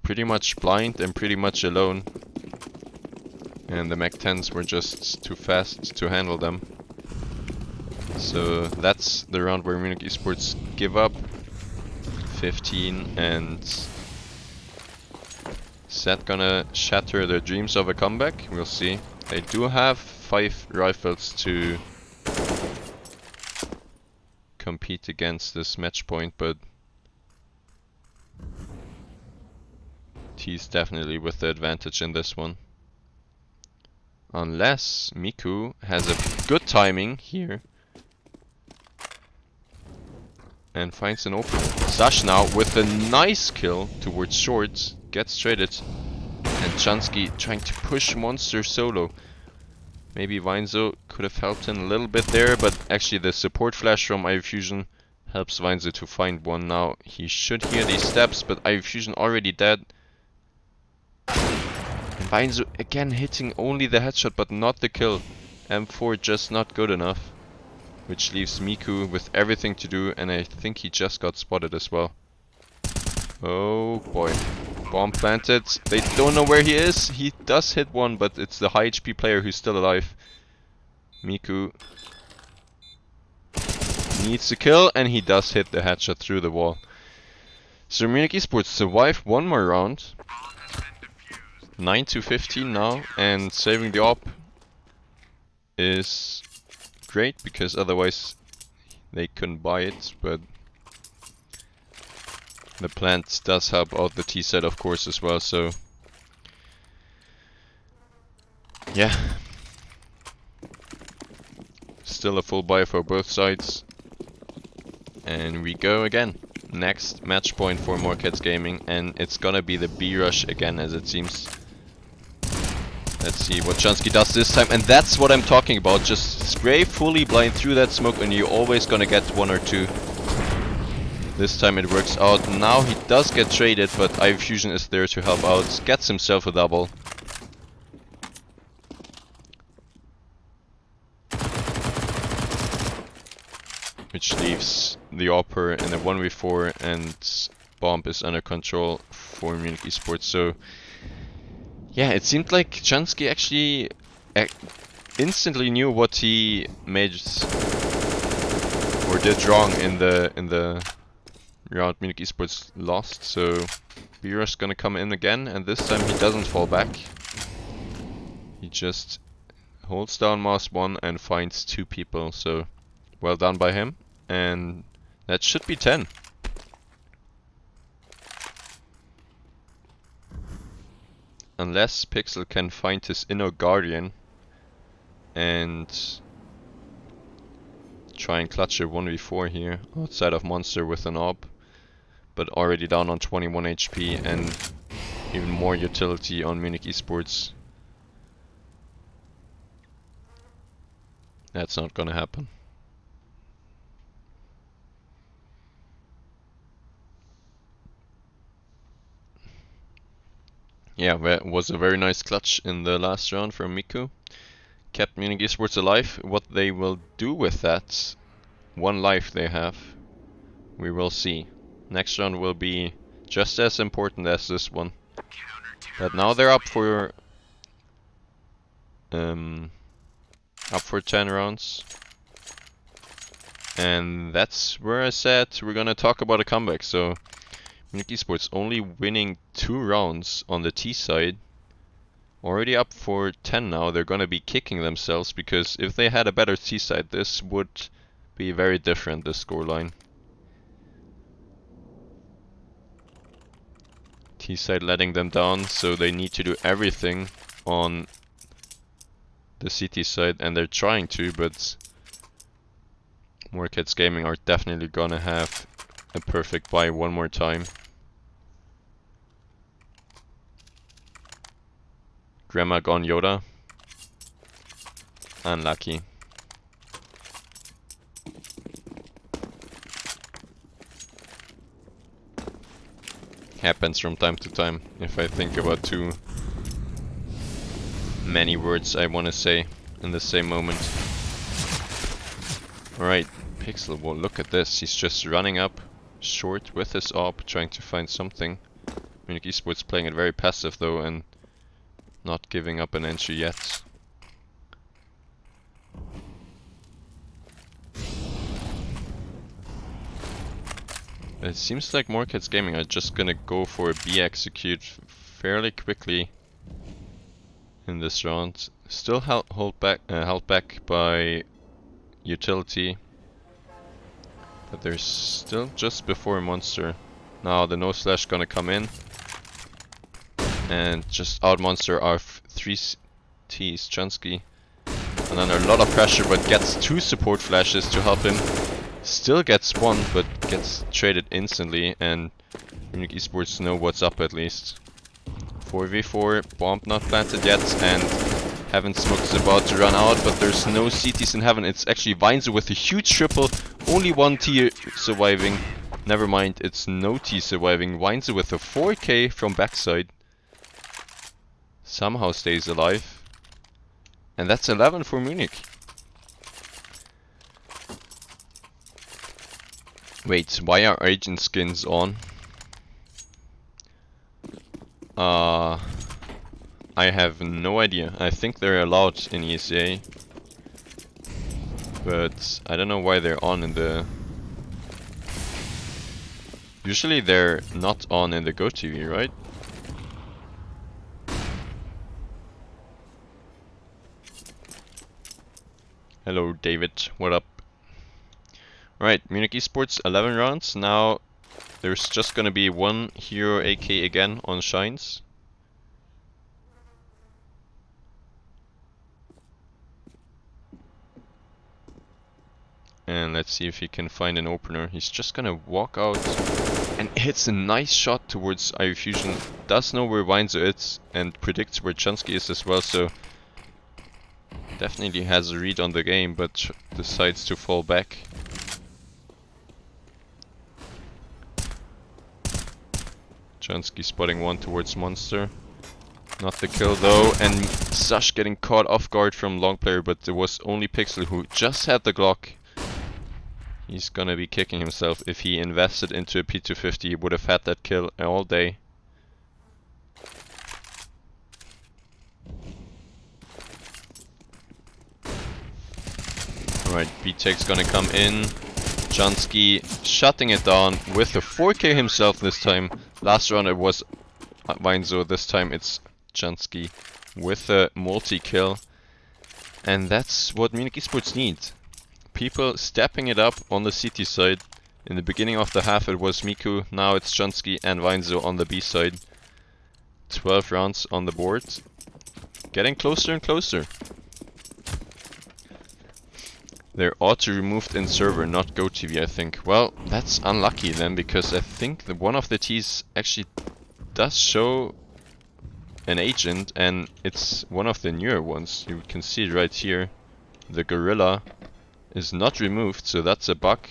pretty much blind and pretty much alone. And the Mac 10s were just too fast to handle them. So that's the round where Munich eSports give up. 15, and is that gonna shatter their dreams of a comeback? We'll see. They do have 5 rifles to compete against this match point, but T's definitely with the advantage in this one. Unless Miku has a good timing here and finds an opening. Zash now with a nice kill towards shorts, gets traded, and Chansky trying to push monster solo. Maybe Weinzo could have helped him a little bit there, but actually the support flash from Ivy Fusion helps Weinzo to find one. Now he should hear these steps, but Ivy Fusion already dead. And Weinzo again hitting only the headshot but not the kill. M4 just not good enough. Which leaves Miku with everything to do, and I think he just got spotted as well. Oh boy. Bomb planted. They don't know where he is. He does hit one, but it's the high HP player who's still alive. Miku needs to kill, and he does hit the headshot through the wall. So Munich eSports survive one more round. 9-15 now, and saving the op is great because otherwise they couldn't buy it, but the plant does help out the T set of course as well, so yeah. Still a full buy for both sides. And we go again. Next match point for Morekats Gaming, and it's gonna be the B rush again as it seems. Let's see what Chansky does this time, and that's what I'm talking about. Just spray fully blind through that smoke and you're always gonna get 1 or 2. This time it works out. Now he does get traded, but Ivy Fusion is there to help out. Gets himself a double. Which leaves the Opper in a 1v4, and Bomb is under control for Munich eSports. So yeah, it seemed like Chansky actually instantly knew what he made or did wrong in the round Munich eSports lost. So Bira's gonna come in again, and this time he doesn't fall back. He just holds down mouse 1 and finds 2 people. So well done by him, and that should be 10. Unless Pixel can find his inner guardian and try and clutch a 1v4 here outside of monster with an op, but already down on 21 HP and even more utility on Munich eSports. That's not gonna happen. yeah, that was a very nice clutch in the last round from Miku. Kept Munich eSports alive. What they will do with that one life they have, we will see. Next round will be just as important as this one. But now they're up for 10 rounds. And that's where I said we're gonna talk about a comeback. So Munich eSports only winning 2 rounds on the T side. Already up for 10 now. They're gonna be kicking themselves because if they had a better T side, this would be very different, the scoreline. T side letting them down, so they need to do everything on the CT side, and they're trying to, but Morekats Gaming are definitely gonna have a perfect buy one more time. Grandma gone Yoda. Unlucky. Happens from time to time if I think about too many words I want to say in the same moment. Alright, Pixel, well, look at this. He's just running up short with his AWP, trying to find something. Munich eSports playing it very passive though and not giving up an entry yet. It seems like Morekats Gaming are just gonna go for a B execute fairly quickly in this round. Still held back by utility, but they're still just before monster. Now the no slash gonna come in and just out monster our 3 T's Chansky, and under a lot of pressure, but gets 2 support flashes to help him. Still gets 1, but gets traded instantly, and Munich eSports know what's up at least. 4v4, bomb not planted yet, and Heaven Smoke is about to run out, but there's no CTs in Heaven. It's actually Weinzel with a huge triple, only 1 T surviving. Never mind, it's no T surviving. Weinzel with a 4K from backside. Somehow stays alive. And that's 11 for Munich. Wait, why are agent skins on? I have no idea. I think they're allowed in ESEA, but I don't know why they're on in the... Usually they're not on in the GoTV, right? Hello David, what up? Right, Munich eSports 11 rounds. Now there's just gonna be 1 hero AK again on Shines. And let's see if he can find an opener. He's just gonna walk out and hits a nice shot towards IU Fusion. Does know where Weinzel is and predicts where Chansky is as well, so definitely has a read on the game, but decides to fall back. Chansky spotting 1 towards monster. Not the kill though, and Sash getting caught off guard from long player, but it was only Pixel who just had the Glock. He's gonna be kicking himself. If he invested into a P250, he would have had that kill all day. Alright, B-Tech's gonna come in. Chansky shutting it down with a 4K himself this time. Last round it was Weinzel, this time it's Chansky with a multi-kill. And that's what Munich eSports need. People stepping it up on the CT side. In the beginning of the half it was Miku, now it's Chansky and Weinzel on the B side. 12 rounds on the board. Getting closer and closer. They're auto-removed in server, not GoTV, I think. Well, that's unlucky then, because I think that one of the T's actually does show an agent, and it's one of the newer ones. You can see it right here. The gorilla is not removed, so that's a bug.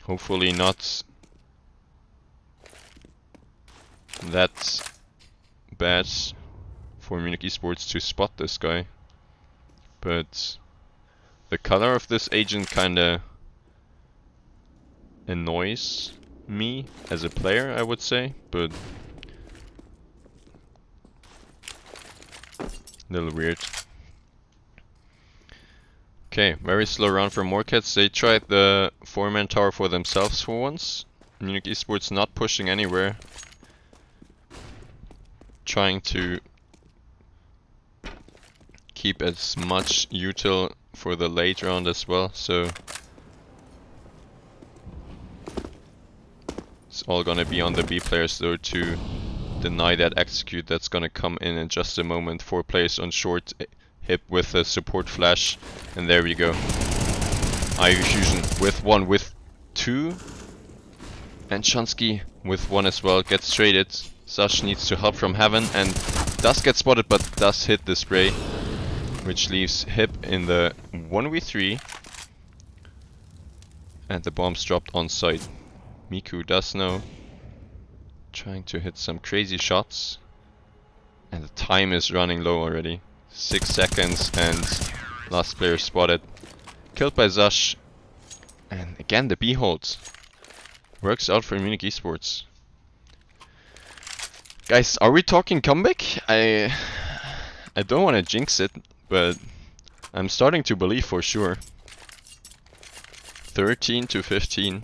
Hopefully not that bad for Munich eSports to spot this guy. But the color of this agent kinda annoys me as a player, I would say, but a little weird. Okay, very slow round for Morekats. They tried the 4-man tower for themselves for once. Munich eSports not pushing anywhere. Trying to keep as much util for the late round as well, so it's all gonna be on the B players though to deny that execute that's gonna come in just a moment. 4 players on short, hip with a support flash, and there we go. IU Fusion with 1, with 2, and Chansky with 1 as well, gets traded. Sash needs to help from heaven and does get spotted, but does hit the spray, which leaves Hip in the 1v3, and the bomb's dropped on site. Miku does know, trying to hit some crazy shots, and the time is running low already. 6 seconds and last player spotted. Killed by Zash, and again the B hold. Works out for Munich eSports. Guys, are we talking comeback? I don't want to jinx it, but I'm starting to believe for sure. 13-15.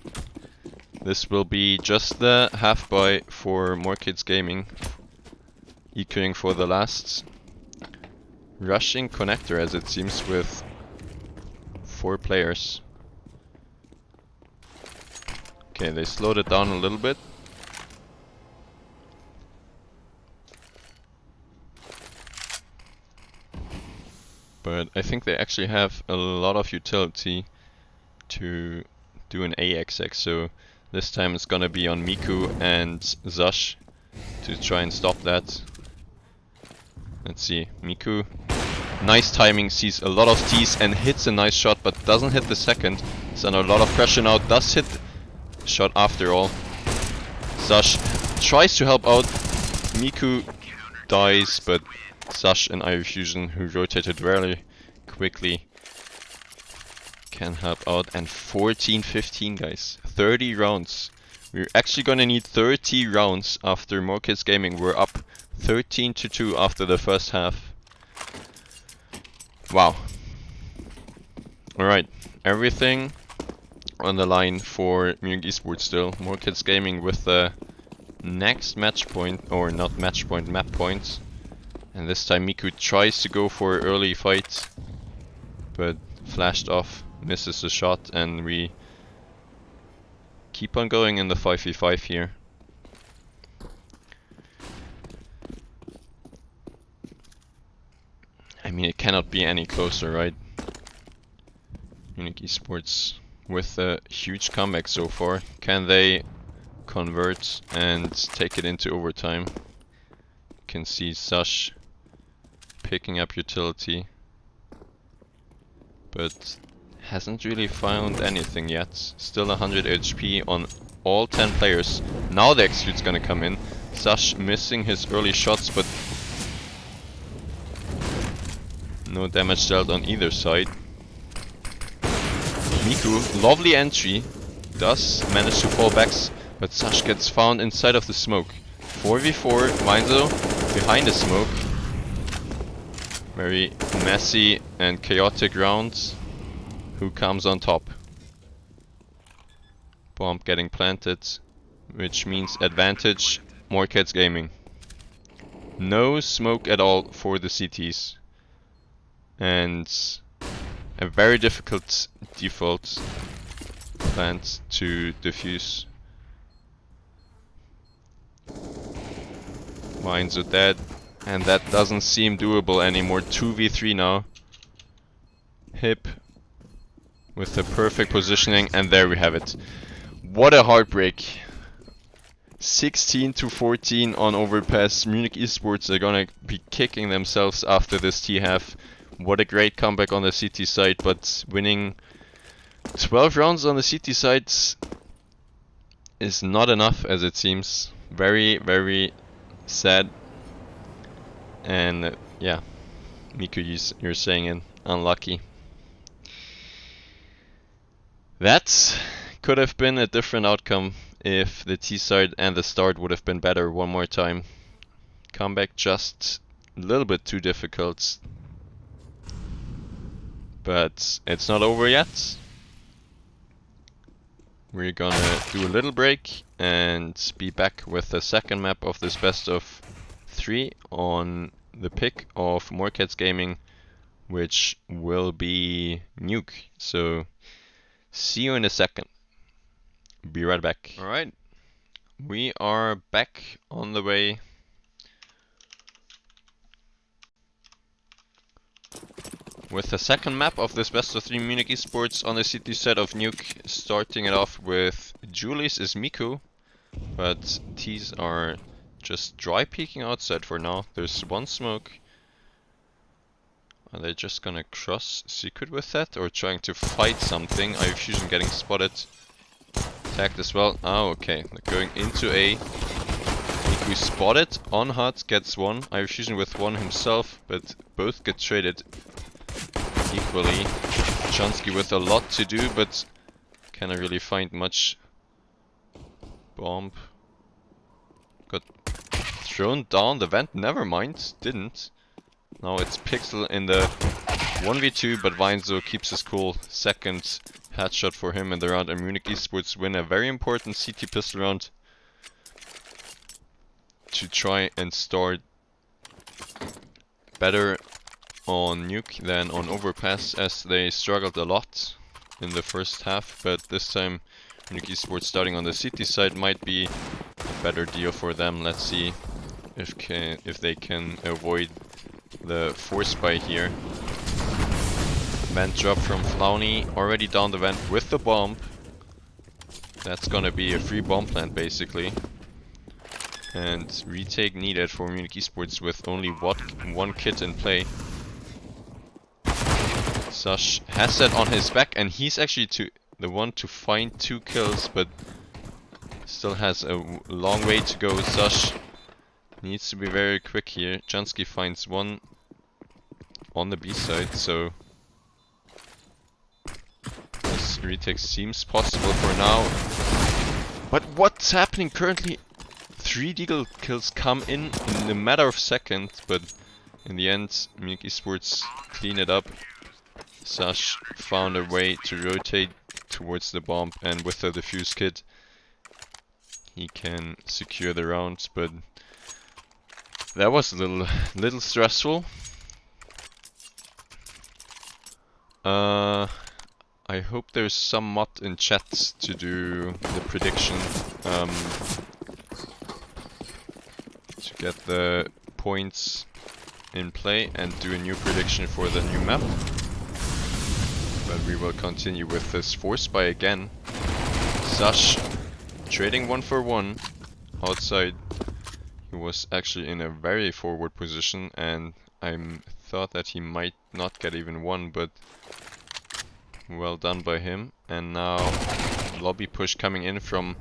This will be just the half buy for Morekats Gaming, equaling for the last rushing connector, as it seems, with 4 players. Okay, they slowed it down a little bit. But I think they actually have a lot of utility to do an AXX, so this time it's gonna be on Miku and Zash to try and stop that. Let's see, Miku, nice timing, sees a lot of T's and hits a nice shot, but doesn't hit the second. It's under a lot of pressure now, does hit the shot after all. Zash tries to help out, Miku dies, but Zash and IU Fusion, who rotated very quickly, can help out. And 14-15, guys. 30 rounds. We're actually gonna need 30 rounds after Morekats Gaming. We're up 13-2 after the first half. Wow. Alright, everything on the line for Munich eSports still. Morekats Gaming with the next match point, or not match point, map point. And this time Miku tries to go for an early fight, but flashed off, misses the shot, and we keep on going in the 5v5 here. I mean, it cannot be any closer, right? Munich eSports with a huge comeback so far. Can they convert and take it into overtime? You can see Sash picking up utility, but hasn't really found anything yet. Still 100 HP on all 10 players. Now the execute's gonna come in. Sash missing his early shots, but no damage dealt on either side. Miku, lovely entry, does manage to fall back, but Sash gets found inside of the smoke. 4v4, Weinzel behind the smoke. Very messy and chaotic rounds. Who comes on top? Bomb getting planted, which means advantage Morekats Gaming. No smoke at all for the CTs. And a very difficult default plant to defuse. Mines are dead, and that doesn't seem doable anymore. 2v3 now. Hip with the perfect positioning, and there we have it. What a heartbreak. 16-14 on overpass. Munich eSports are gonna be kicking themselves after this T-half. What a great comeback on the CT side, but winning 12 rounds on the CT side is not enough, as it seems. Very, very sad. And yeah, Miku, you're saying it, unlucky. That could have been a different outcome if the T side and the start would have been better one more time. Comeback just a little bit too difficult. But it's not over yet. We're gonna do a little break and be back with the second map of this best of 3 on the pick of Morekats Gaming, which will be Nuke. So see you in a second. Be right back. Alright, we are back on the way. With the second map of this best of 3 Munich eSports on the city set of Nuke, starting it off with Julius is Miku, but T's are just dry peeking outside for now. There's one smoke. Are they just gonna cross secret with that or trying to fight something? IO Fusion getting spotted. Tagged as well. Oh, okay. They're going into A. Miku spotted on hut, gets one. IO Fusion with one himself, but both get traded equally. Chansky with a lot to do, but cannot really find much. Bomb. Got thrown down the vent, never mind, didn't. Now it's Pixel in the 1v2, but Weinzo keeps his cool. Second headshot for him in the round, and Munich eSports win a very important CT pistol round to try and start better on Nuke than on Overpass, as they struggled a lot in the first half, but this time Munich eSports starting on the city side might be a better deal for them. Let's see if they can avoid the force buy here. Vent drop from Flowny, already down the vent with the bomb. That's gonna be a free bomb plant basically. And retake needed for Munich eSports with only one kit in play. Sash has that on his back, and he's actually the one to find 2 kills, but still has a long way to go. Sash needs to be very quick here. Jansky finds one on the B side, so this retake seems possible for now. But what's happening currently? 3 deagle kills come in a matter of seconds, but in the end Munich eSports clean it up. Sash found a way to rotate towards the bomb, and with the defuse kit he can secure the round, but that was a little stressful. I hope there's some mod in chat to do the prediction, to get the points in play and do a new prediction for the new map. But we will continue with this force buy again. Sash trading 1 for 1 outside. He was actually in a very forward position, and I thought that he might not get even one, but well done by him. And now lobby push coming in from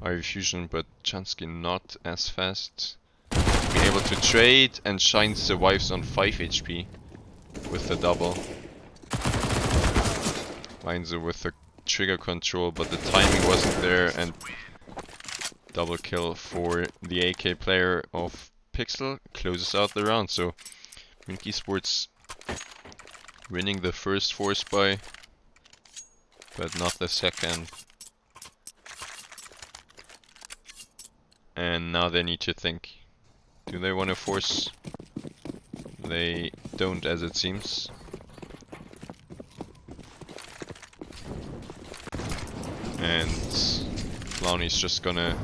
IO Fusion, but Chansky not as fast. Being able to trade, and Shine survives on 5 HP with the double. Weinzo with the trigger control, but the timing wasn't there, and double kill for the AK player of Pixel closes out the round. So Munich eSports winning the first force buy, but not the second. And now they need to think. Do they want to force? They don't, as it seems. And Flowny's just gonna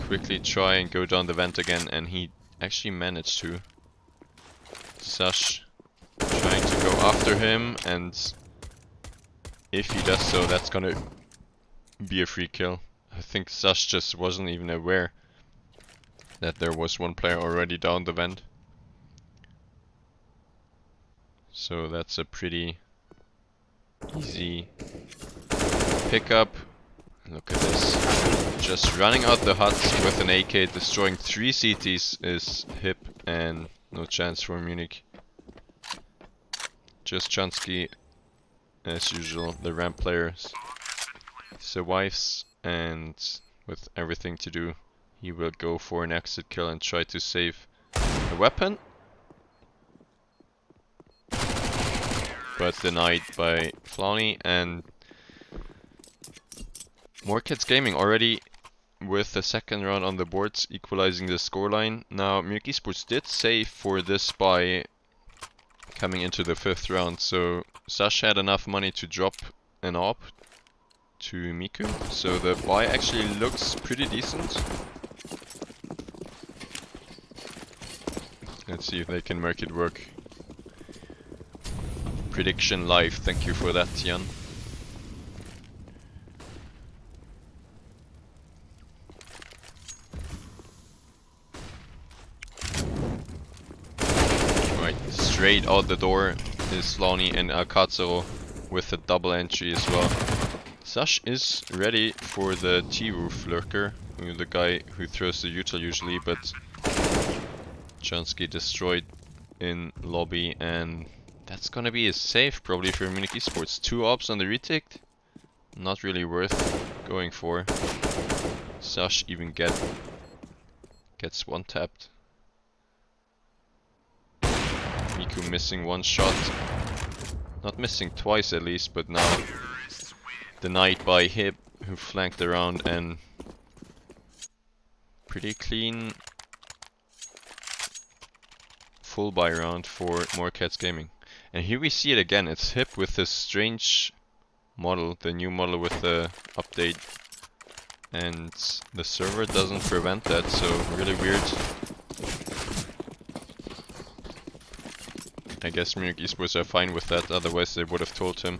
quickly try and go down the vent again, and he actually managed to. Sash trying to go after him, and if he does so, that's gonna be a free kill. I think Sash just wasn't even aware that there was one player already down the vent. So that's a pretty easy pickup. Look at this. Just running out the hut with an AK, destroying 3 CTs is hip and no chance for Munich. Just Chansky, as usual, the ramp player, survives, and with everything to do, he will go for an exit kill and try to save the weapon. But denied by Flawney, and Morekats Gaming already with the second round on the boards, equalizing the scoreline. Now, Munich eSports did save for this by coming into the 5th round, so Sash had enough money to drop an AWP to Miku, so the buy actually looks pretty decent. Let's see if they can make it work. Prediction live, thank you for that, Jan. Right, straight out the door is Launi and Alcazaro with a double entry as well. Sash is ready for the T-Roof lurker, the guy who throws the util usually, but Chansky destroyed in lobby, and that's gonna be a save probably for Munich eSports. 2 ops on the retake, not really worth going for. Sash even gets one tapped. Miku missing 1 shot, not missing twice at least, but now denied by Hib, who flanked around, and pretty clean full buy round for Morekats Gaming. And here we see it again, it's Hib with this strange model, the new model with the update, and the server doesn't prevent that, so really weird. I guess Munich eSports are fine with that, otherwise they would have told him.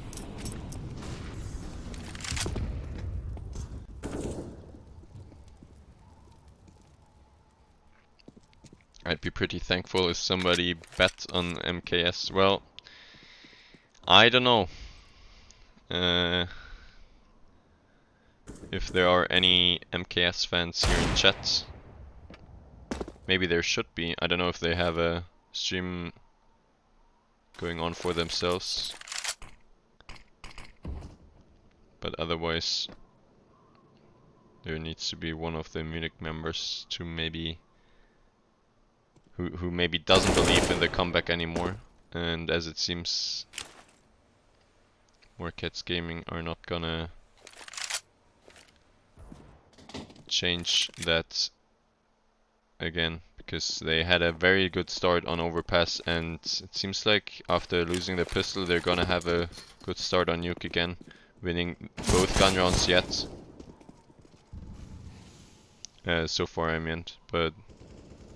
I'd be pretty thankful if somebody bet on MKS. Well, I don't know if there are any MKS fans here in chat. Maybe there should be. I don't know if they have a stream going on for themselves. But otherwise, there needs to be one of the Munich members to maybe who maybe doesn't believe in the comeback anymore, and as it seems Morekats Gaming are not gonna change that again, because they had a very good start on Overpass, and it seems like after losing the pistol they're gonna have a good start on Nuke again, winning both gun rounds yet. So far I meant, but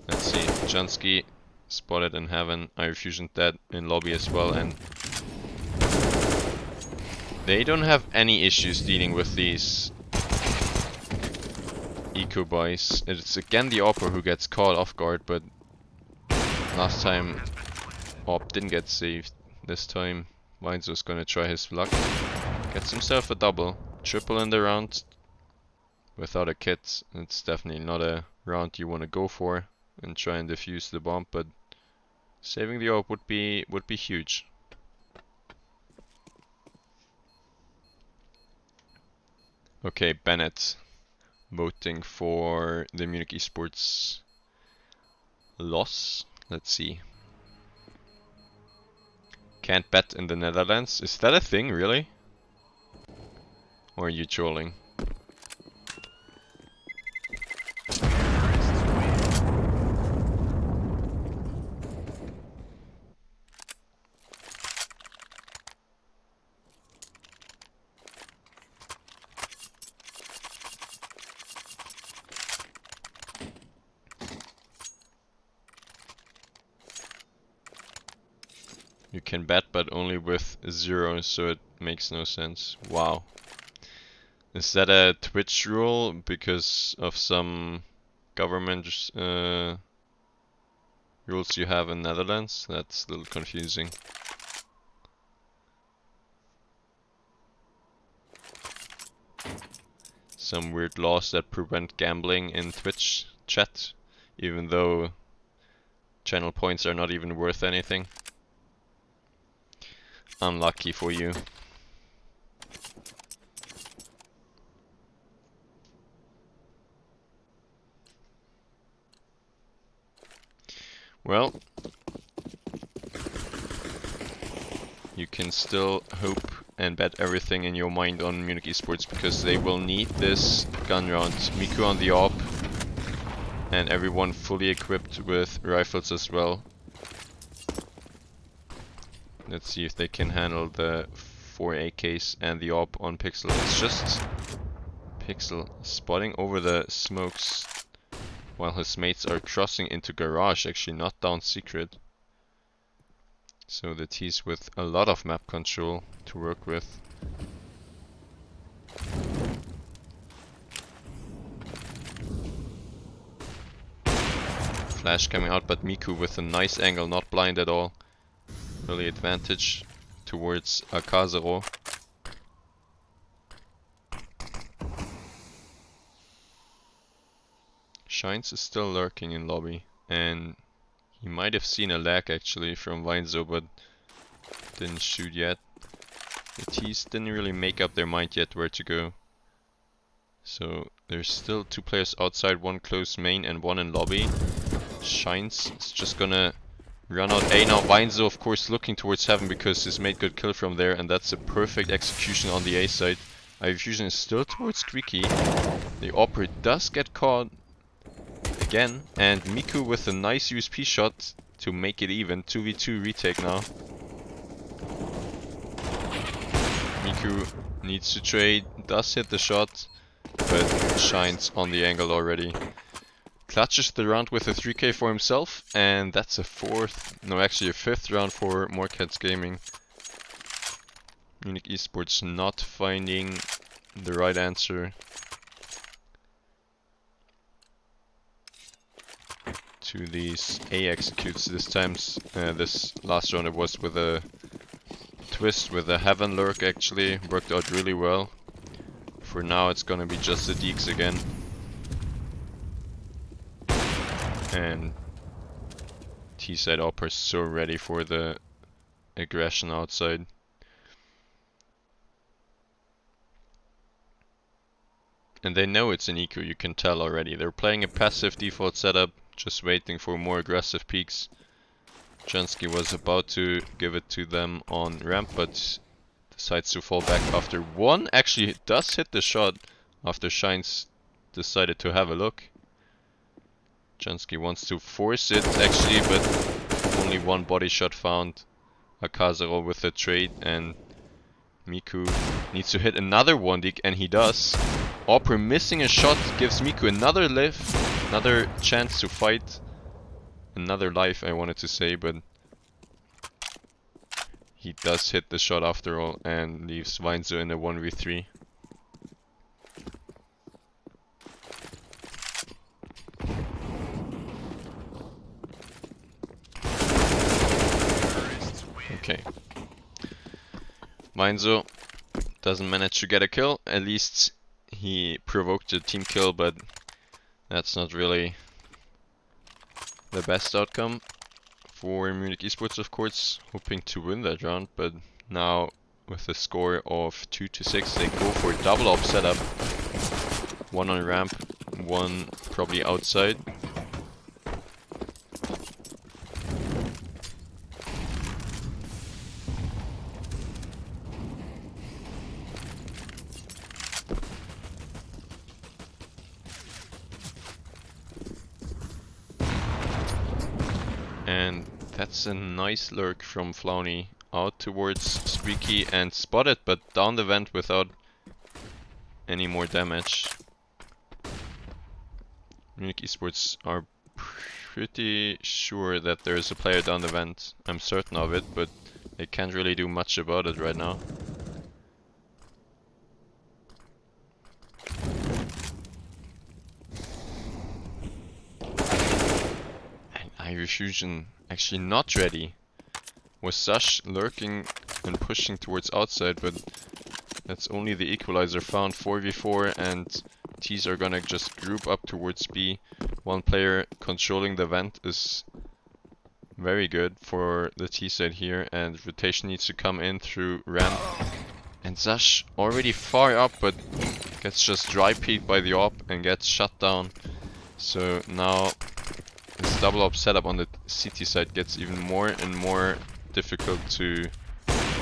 let's see. Jansky spotted in heaven. I refusioned that in lobby as well, and they don't have any issues dealing with these eco buys. It's again the Opera who gets caught off guard, but last time Op didn't get saved. This time Weinzo's gonna try his luck. Gets himself a double. Triple in the round without a kit. It's definitely not a round you want to go for and try and defuse the bomb, but saving the AWP would be huge. Okay, Bennett voting for the Munich eSports loss. Let's see. Can't bet in the Netherlands. Is that a thing, really? Or are you trolling? You can bet, but only with 0, so it makes no sense. Wow. Is that a Twitch rule because of some government rules you have in Netherlands? That's a little confusing. some weird laws that prevent gambling in Twitch chat, even though channel points are not even worth anything. Unlucky for you. Well, you can still hope and bet everything in your mind on Munich eSports, because they will need this gun round. Miku on the AWP, and everyone fully equipped with rifles as well. Let's see if they can handle the 4 AKs and the AWP on Pixel. It's just Pixel spotting over the smokes while his mates are crossing into garage, actually not down secret. So the T's with a lot of map control to work with. Flash coming out, but Miku with a nice angle, not blind at all. Really advantage towards Akazero. Shines is still lurking in lobby, and he might have seen a lag actually from Weinzo, but didn't shoot yet. The T's didn't really make up their mind yet where to go. So there's still 2 players outside, 1 close main and 1 in lobby. Shines is just gonna run out A now. Weinzo of course looking towards heaven because his mate got killed from there, and that's a perfect execution on the A side. IV Fusion is still towards Squeaky. The Opera does get caught again, and Miku with a nice USP shot to make it even. 2v2 retake now. Miku needs to trade, does hit the shot, but Shines on the angle already. Clutches the round with a 3k for himself, and that's a 5th round for Morekats Gaming. Munich eSports not finding the right answer to these A executes this time. This last round it was with a twist with a heaven lurk, actually worked out really well. For now it's gonna be just the Deeks again. And T-side Opera is so ready for the aggression outside. And they know it's an eco, you can tell already. They're playing a passive default setup, just waiting for more aggressive peaks. Jansky was about to give it to them on ramp, but decides to fall back after 1. Actually, it does hit the shot after Shines decided to have a look. Jansky wants to force it actually, but only 1 body shot found. Akazero with the trade, and Miku needs to hit another 1 dig, and he does. Opera missing a shot gives Miku another lift, another chance to fight. Another life I wanted to say, but he does hit the shot after all and leaves Weinzo in a 1v3. Okay. Weinzo doesn't manage to get a kill. At least he provoked a team kill, but that's not really the best outcome for Munich eSports, of course, hoping to win that round. But now with a score of 2-6, they go for a double op setup. 1 on ramp, 1 probably outside. And that's a nice lurk from Flowny out towards Squeaky and spotted, but down the vent without any more damage. Munich eSports are pretty sure that there's a player down the vent. I'm certain of it, but they can't really do much about it right now. IV Fusion actually not ready. Was Sash lurking and pushing towards outside, but That's only the equalizer found. 4v4, and T's are gonna just group up towards B. One player controlling the vent is very good for the T side here, and rotation needs to come in through ramp. And Zash already far up, but gets just dry peeked by the op and gets shut down. So now this double op setup on the CT side gets even more and more difficult to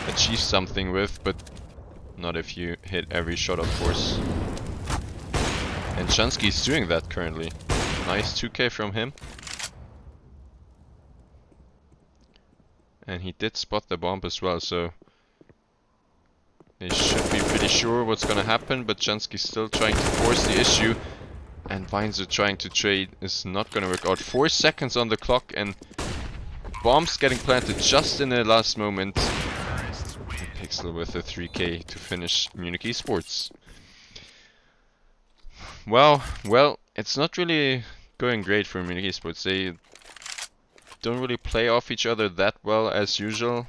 achieve something with, but not if you hit every shot, of course. And Chansky is doing that currently. Nice 2k from him. And he did spot the bomb as well, so they should be pretty sure what's gonna happen, but Chansky's still trying to force the issue. And Weinzer trying to trade is not gonna work out. 4 seconds on the clock and bombs getting planted just in the last moment. And Pixel with a 3k to finish Munich eSports. Well, it's not really going great for Munich eSports. They don't really play off each other that well as usual.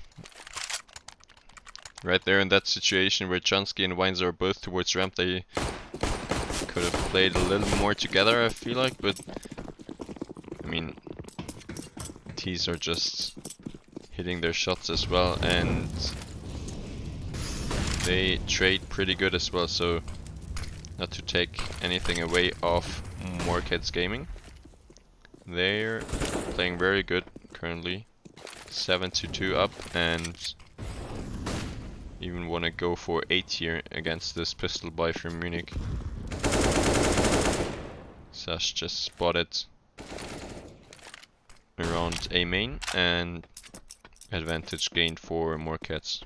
Right there in that situation where Chansky and Weinzer are both towards ramp, they could have played a little more together, I feel like, but I mean, T's are just hitting their shots as well, and they trade pretty good as well, so not to take anything away off Morekats Gaming. They're playing very good currently, 7-2 up, and even want to go for 8 here against this pistol buy from Munich. Sash just spotted around A main, and advantage gained for Morekats.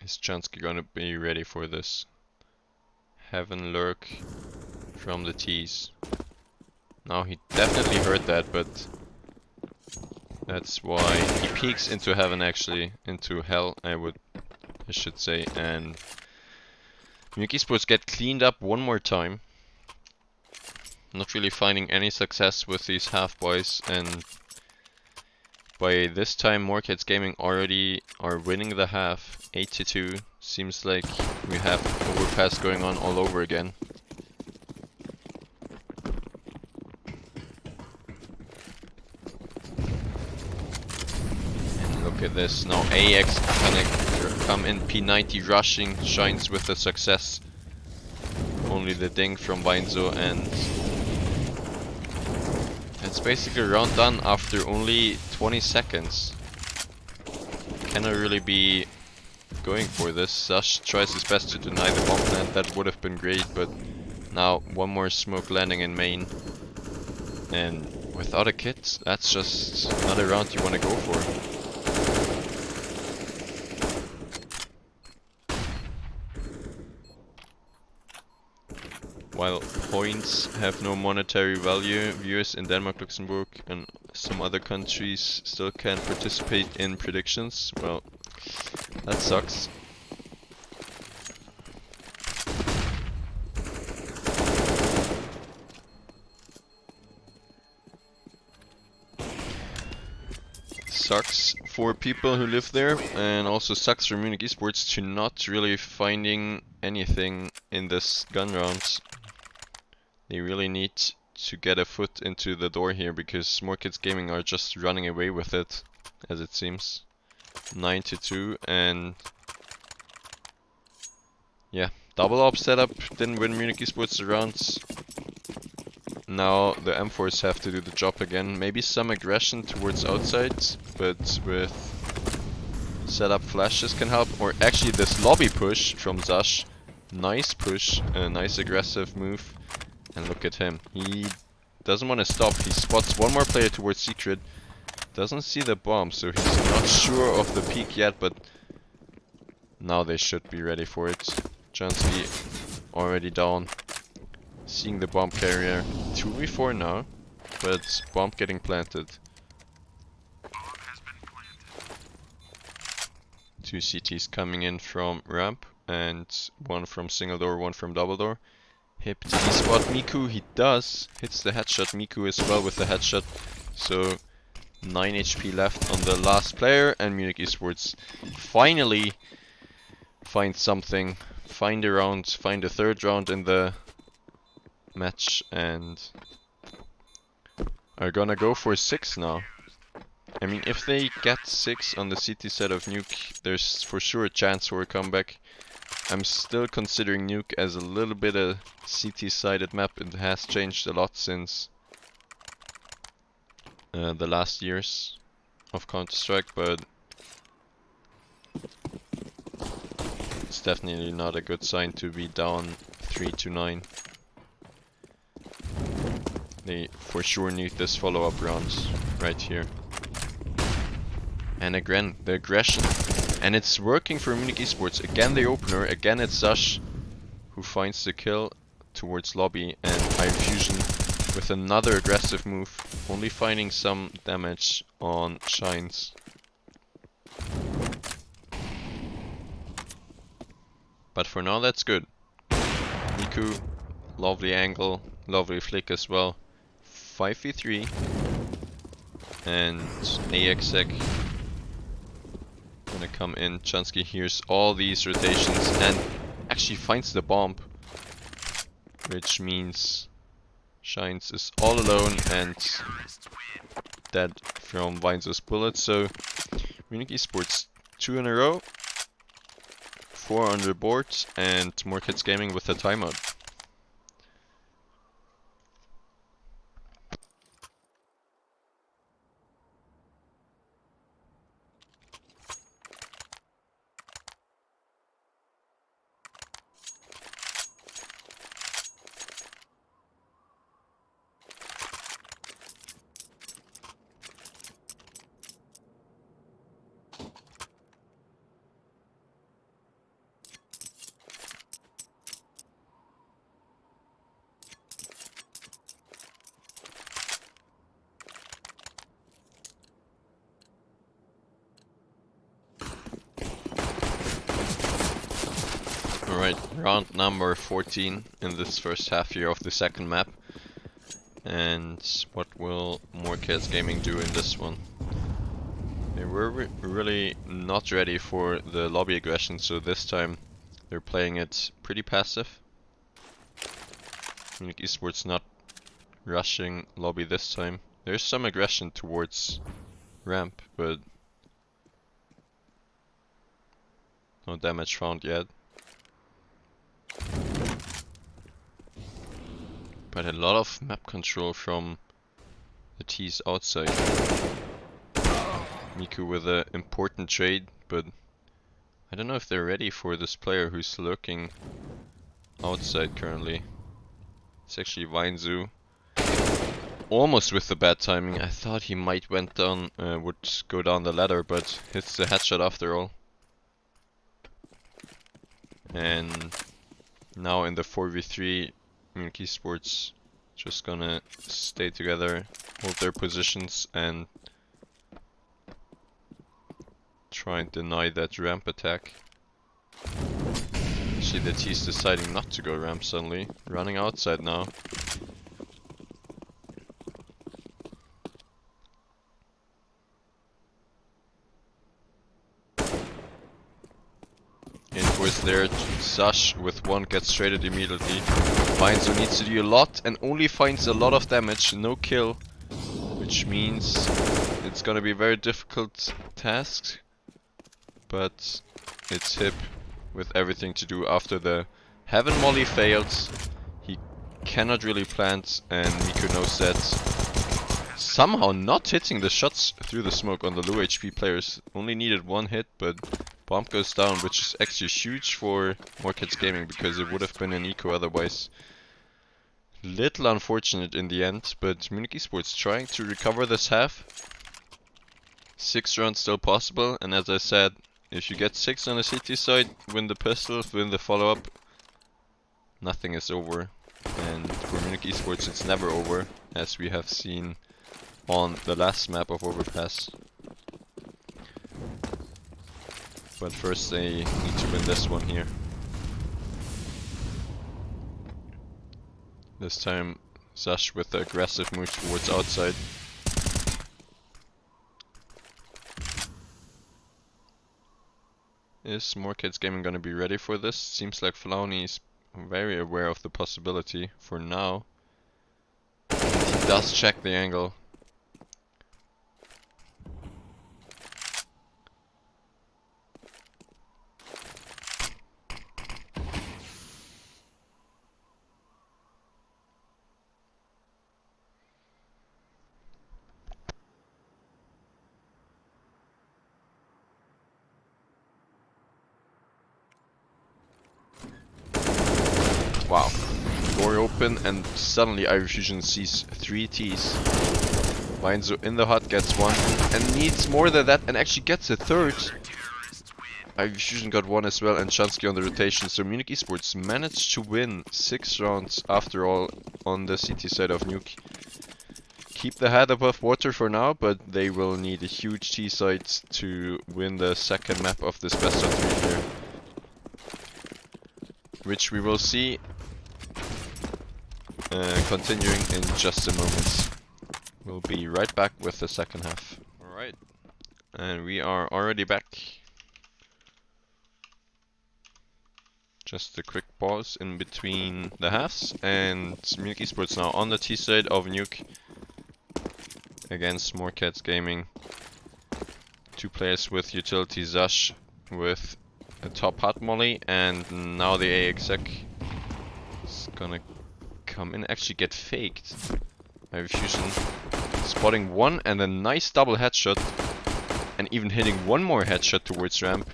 Is Chansky gonna be ready for this? Heaven lurk from the T's. Now he definitely heard that, but that's why he peeks into heaven, actually, into hell, I should say, and Munich eSports get cleaned up one more time. Not really finding any success with these half boys, and by this time Morekats Gaming already are winning the half, 8-2. Seems like we have overpass going on all over again. And look at this, now AX gonna come in, P90 rushing, shines with the success. Only the ding from Weinzo, and it's basically a round done after only 20 seconds. Cannot really be going for this. Sash tries his best to deny the bomb plant, that would have been great, but now one more smoke landing in main. And without a kit, that's just not a round you want to go for. While points have no monetary value, viewers in Denmark, Luxembourg and some other countries still can participate in predictions. Well, that sucks. Sucks for people who live there, and also sucks for Munich eSports to not really finding anything in this gun round. They really need to get a foot into the door here, because Morekats Gaming are just running away with it, as it seems. 9-2, and yeah, double op setup didn't win Munich eSports the rounds. Now the M4s have to do the job again. Maybe some aggression towards outside, but with setup flashes can help. Or actually this lobby push from Zash. Nice push, a nice aggressive move. And look at him, he doesn't want to stop. He spots one more player towards secret. doesn't see the bomb, so he's not sure of the peak yet, but now they should be ready for it. Jansky already down, seeing the bomb carrier. 2v4 now, but bomb getting planted. 2 CTs coming in from ramp, and one from single door, one from double door. Hip, did he spot Miku? He does. Hits the headshot. Miku as well with the headshot. So 9 HP left on the last player, and Munich eSports finally find something. Find a round, find a third round in the match, and are gonna go for 6 now. I mean, if they get 6 on the CT side of Nuke, there's for sure a chance for a comeback. I'm still considering Nuke as a little bit a CT-sided map. It has changed a lot since the last years of Counter-Strike, but it's definitely not a good sign to be down 3-9. They for sure need this follow-up round right here. And again, the aggression. And it's working for Munich eSports. Again the opener, again it's Zash who finds the kill towards lobby, and Iron Fusion with another aggressive move, only finding some damage on Shines. But for now that's good. Miku, lovely angle, lovely flick as well. 5v3 and ESEA gonna come in. Chansky hears all these rotations and actually finds the bomb, which means Shines is all alone and dead from Weinzo's bullet. So Munich eSports 2 in a row, 4 on the board, and Morekats Gaming with a timeout. Alright, round number 14 in this first half here of the second map. And what will Morekats Gaming do in this one? They were really not ready for the lobby aggression, so this time they're playing it pretty passive. Munich eSports not rushing lobby this time. There's some aggression towards ramp, but no damage found yet. But a lot of map control from the T's outside. Miku with an important trade, but I don't know if they're ready for this player who's lurking outside currently. It's actually Weinzu. Almost with the bad timing. I thought he might would go down the ladder, but hits the headshot after all. And now in the 4v3, Munich eSports just gonna stay together, hold their positions, and try and deny that ramp attack. See that he's deciding not to go ramp suddenly, running outside now. Invoice there, Zash with one gets traded immediately. Weinzo needs to do a lot and only finds a lot of damage, no kill. Which means it's gonna be a very difficult task. But it's Hip with everything to do after the Heaven Molly failed. He cannot really plant, and Miku knows that. Somehow not hitting the shots through the smoke on the low HP players. Only needed one hit, but bomb goes down, which is actually huge for Morekats Gaming because it would have been an eco otherwise. Little unfortunate in the end, but Munich eSports trying to recover this half. 6 rounds still possible, and as I said, if you get 6 on the CT side, win the pistol, win the follow-up, nothing is over. And for Munich eSports it's never over, as we have seen on the last map of Overpass. But first they need to win this one here. This time Zash with the aggressive move towards outside. Is Morekats Gaming gonna be ready for this? Seems like Flauni is very aware of the possibility for now. He does check the angle. Wow. Door open and suddenly Irish Fusion sees 3 Ts. Weinzo in the hut gets one and needs more than that and actually gets a third. Irish Fusion got one as well and Chansky on the rotation. So Munich eSports managed to win 6 rounds after all on the CT side of Nuke. Keep the head above water for now, but they will need a huge T side to win the second map of this best of 3 here. Which we will see continuing in just a moment. We'll be right back with the second half. Alright, and we are already back. Just a quick pause in between the halves, and Munich eSports now on the T side of Nuke against Morekats Gaming. 2 players with utility Zash with a top hot molly, and now the A exec is gonna come in, actually get faked. Irish Fusion spotting one and a nice double headshot, and even hitting one more headshot towards ramp.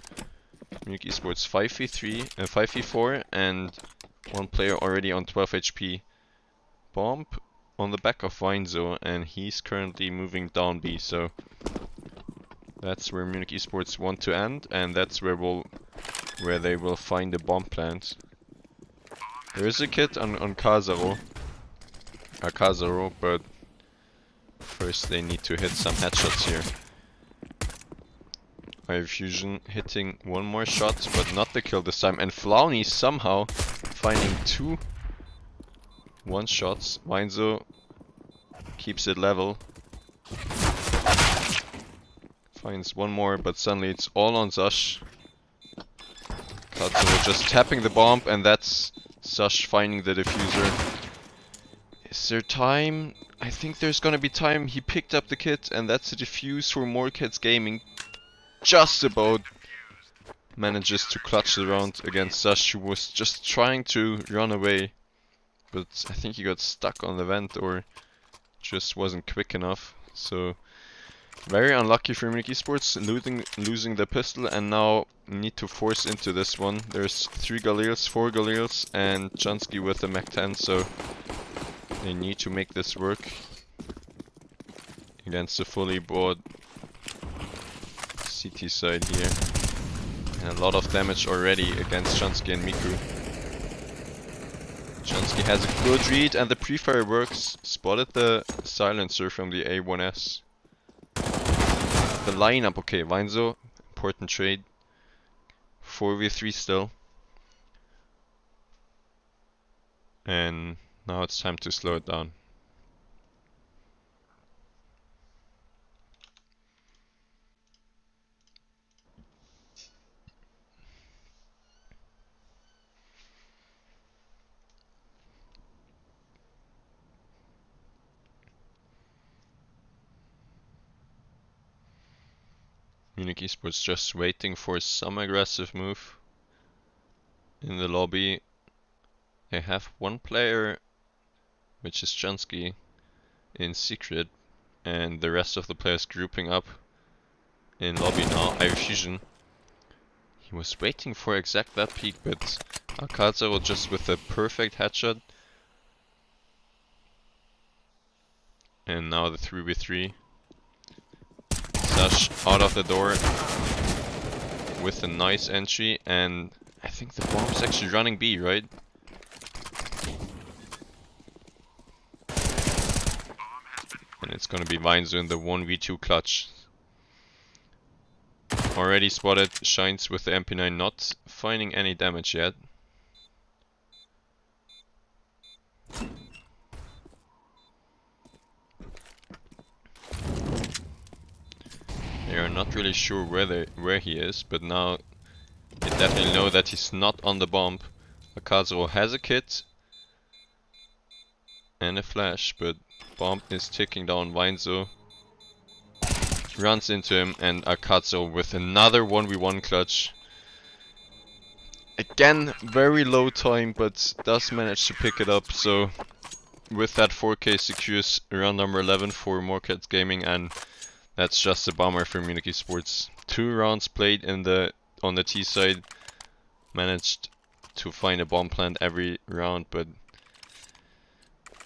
Munich eSports 5v4, and one player already on 12 HP. Bomb on the back of Weinzo, and he's currently moving down B, so that's where Munich eSports want to end, and that's where they will find the bomb plant. There is a kit on Kazaro, but first they need to hit some headshots here. Irish Fusion hitting one more shot, but not the kill this time, and Flauni somehow finding 2 one-shots. Weinzo keeps it level. Finds one more, but suddenly it's all on Zash. Kazaro just tapping the bomb, and that's Zash finding the diffuser. Is there time? I think there's gonna be time. He picked up the kit, and that's a defuse for Morekats Gaming. Just about manages to clutch the round against Zash, who was just trying to run away. But I think he got stuck on the vent or just wasn't quick enough. So very unlucky for Munich eSports, losing the pistol, and now need to force into this one. There's 3 Galils, 4 Galils, and Chansky with the Mach 10, so they need to make this work against the fully bought CT side here. And a lot of damage already against Chansky and Miku. Chansky has a good read and the pre-fire works. Spotted the silencer from the A1S. The lineup, okay, Weinzo, important trade. 4v3 still. And now it's time to slow it down. Munich eSports just waiting for some aggressive move in the lobby. They have one player, which is Chansky, in secret, and the rest of the players grouping up in lobby now. Irish Fusion. He was waiting for exact that peak, but Alcázar just with a perfect headshot. And now the 3v3. Sash out of the door with a nice entry, and I think the bomb's actually running B, right? And it's gonna be Weinzo in the 1v2 clutch. Already spotted Shines with the MP9, not finding any damage yet. They are not really sure where he is, but now they definitely know that he's not on the bomb. Akazuo has a kit and a flash, but bomb is ticking down. Weinzo runs into him, and Akazuo with another 1v1 clutch. Again, very low time, but does manage to pick it up. So with that, 4K secures round number 11 for Morekats Gaming, and that's just a bummer for Munich eSports. 2 rounds played on the T side, managed to find a bomb plant every round, but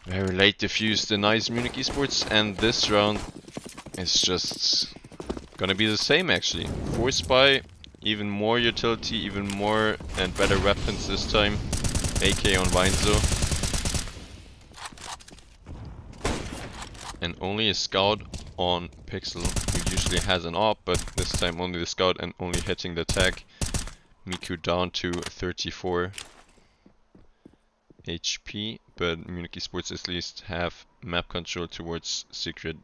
very late diffused the nice Munich eSports, and this round is just gonna be the same actually. 4 spy, even more utility, even more and better weapons this time. AK on Weinzo. And only a scout on Pixel, who usually has an AWP, but this time only the scout and only hitting the tag. Miku down to 34 HP, but Munich eSports at least have map control towards Secret.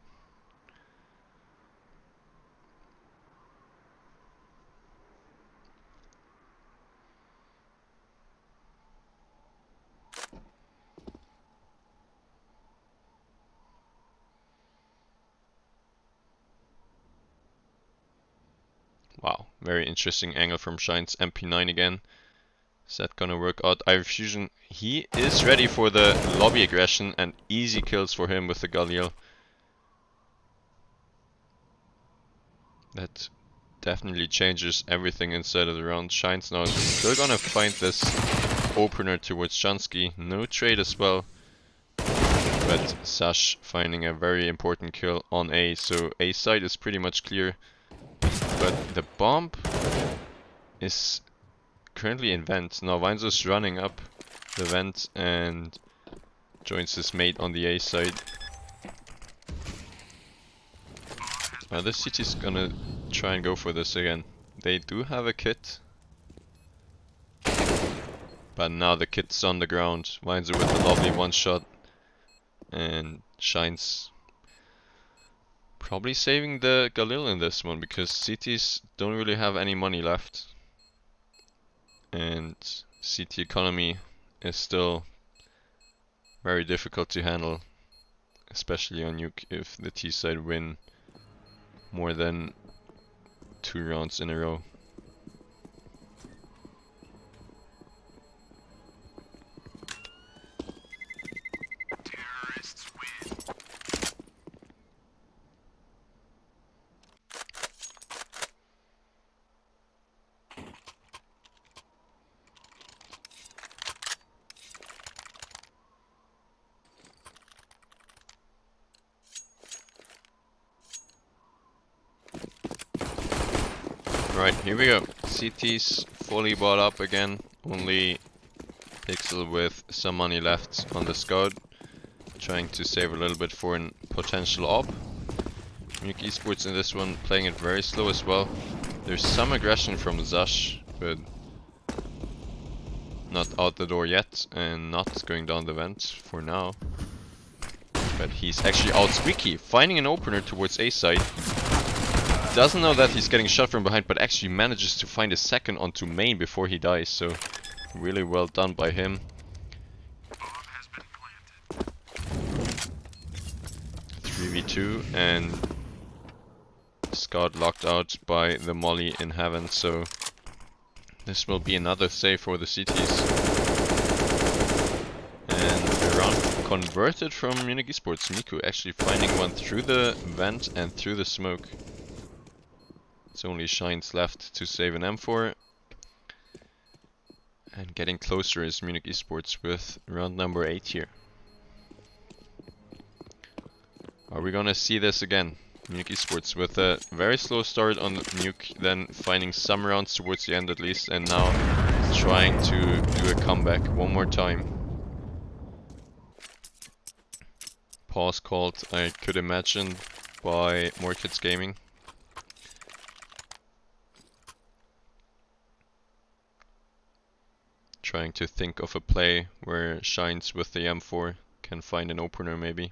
Wow, very interesting angle from Shines. MP9 again. Is that gonna work out? Iron Fusion, he is ready for the lobby aggression, and easy kills for him with the Galil. That definitely changes everything inside of the round. Shines now still gonna find this opener towards Chansky. No trade as well. But Sash finding a very important kill on A, so A side is pretty much clear. But the bomb is currently in vent. Now Weinzo's running up the vent and joins his mate on the A side. This city's gonna try and go for this again. They do have a kit, but now the kit's on the ground. Weinzo with a lovely one shot, and Shines probably saving the Galil in this one, because cities don't really have any money left. And CT economy is still very difficult to handle, especially on Nuke if the T side win more than 2 rounds in a row. Right, here we go. CT's fully bought up again. Only Pixel with some money left on the scout. Trying to save a little bit for a potential AWP. Munich eSports in this one playing it very slow as well. There's some aggression from Zash, but not out the door yet, and not going down the vent for now. But he's actually out squeaky, finding an opener towards A side. Doesn't know that he's getting shot from behind, but actually manages to find a second onto main before he dies, so really well done by him. 3v2, and Scout locked out by the molly in heaven, so this will be another save for the CTs. And the round converted from Munich eSports. Miku actually finding one through the vent and through the smoke. It's only Shines left to save an M4. And getting closer is Munich eSports with round number 8 here. Are we gonna see this again? Munich eSports with a very slow start on Nuke, then finding some rounds towards the end at least, and now trying to do a comeback one more time. Pause called, I could imagine, by Morekats Gaming. Trying to think of a play where Shines with the M4 can find an opener maybe.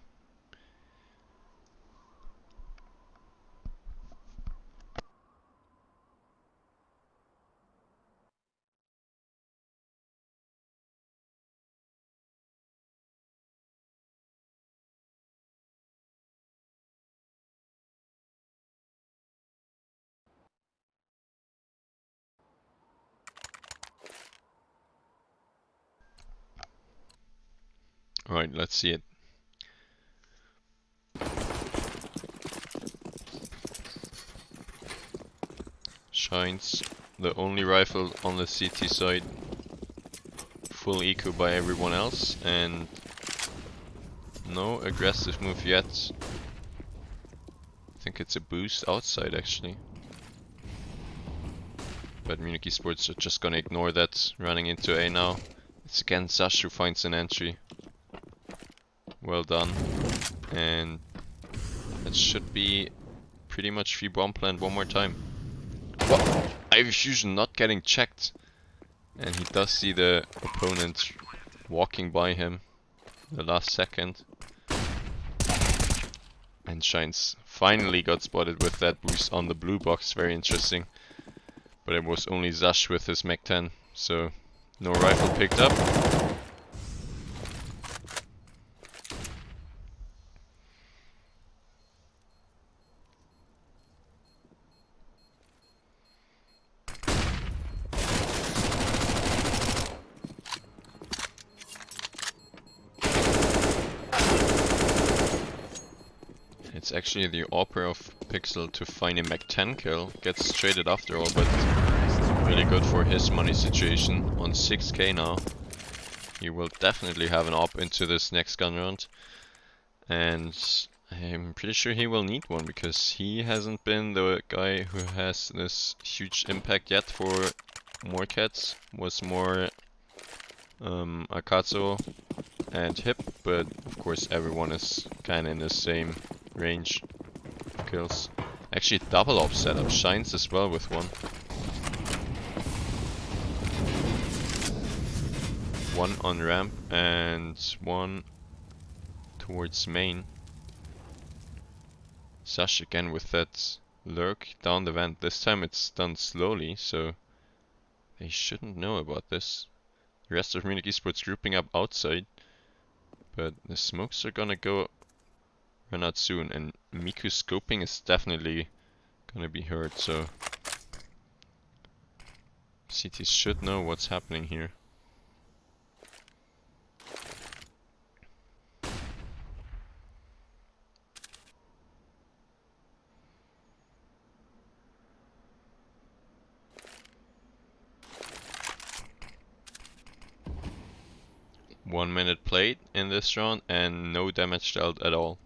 Alright, let's see it. Shines, the only rifle on the CT side. Full eco by everyone else, and no aggressive move yet. I think it's a boost outside actually. But Munich eSports are just gonna ignore that, running into A now. It's again Zash who finds an entry. Well done. And that should be pretty much free bomb plant one more time. What? Irish Fusion not getting checked. And he does see the opponent walking by him the last second. And Shines finally got spotted with that boost on the blue box, very interesting. But it was only Zash with his Mech 10, so no rifle picked up. It's actually the opera of Pixel to find a Mech 10 kill. Gets traded after all, but really good for his money situation. On 6k now. He will definitely have an op into this next gun round. And I'm pretty sure he will need one, because he hasn't been the guy who has this huge impact yet for Morekats. Was more Akazo and Hip, but of course everyone is kinda in the same range of kills. Actually double op setup, Shines as well with one. One on ramp and one towards main. Sash again with that lurk down the vent. This time it's done slowly, so they shouldn't know about this. The rest of Munich eSports grouping up outside, but the smokes are gonna run out soon, and Miku scoping is definitely gonna be heard, so CT should know what's happening here. One minute played in this round and no damage dealt at all.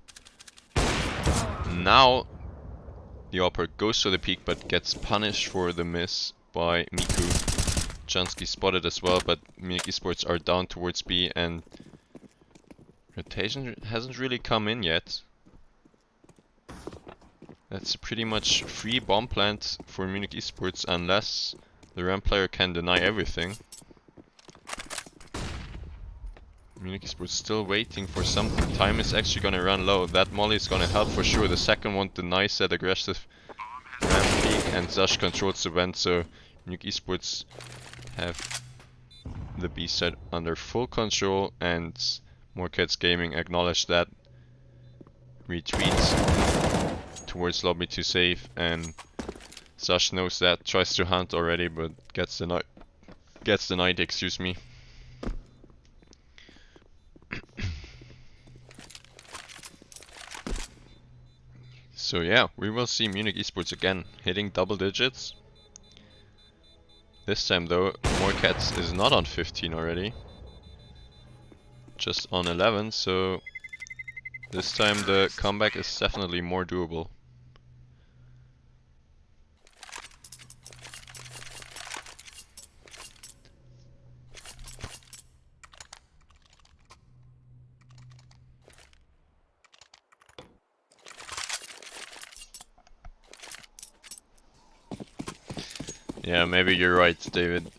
Now the Opera goes to the peak but gets punished for the miss by Miku. Jansky spotted as well, but Munich eSports are down towards B and rotation hasn't really come in yet. That's pretty much free bomb plant for Munich eSports unless the ramp player can deny everything. Munich eSports still waiting for something. Time is actually gonna run low. That molly is gonna help for sure. The second one denies that aggressive ramp peak, and Zash controls the vent, so Munich eSports have the B side under full control, and Morekats Gaming acknowledge that. Retreats towards lobby to save, and Zash knows that, tries to hunt already, but gets denied, excuse me. So yeah, we will see Munich eSports again hitting double digits. This time though, Morekats is not on 15 already, just on 11, so this time the comeback is definitely more doable. Yeah, maybe you're right, David.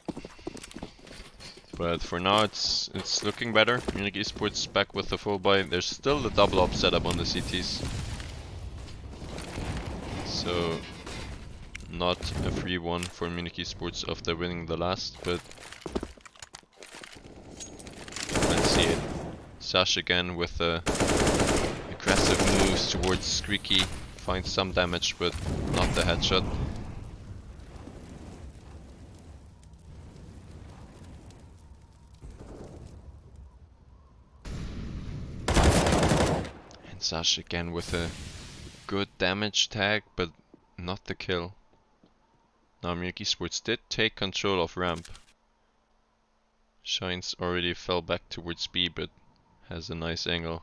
But for now, it's looking better. Munich eSports back with the full buy. There's still the double up setup on the CTs. So, not a free one for Munich eSports after winning the last, but let's see it. Sash again with the aggressive moves towards Squeaky. Finds some damage, but not the headshot. And Sash again with a good damage tag, but not the kill. Now Munich eSports did take control of ramp. Shines already fell back towards B, but has a nice angle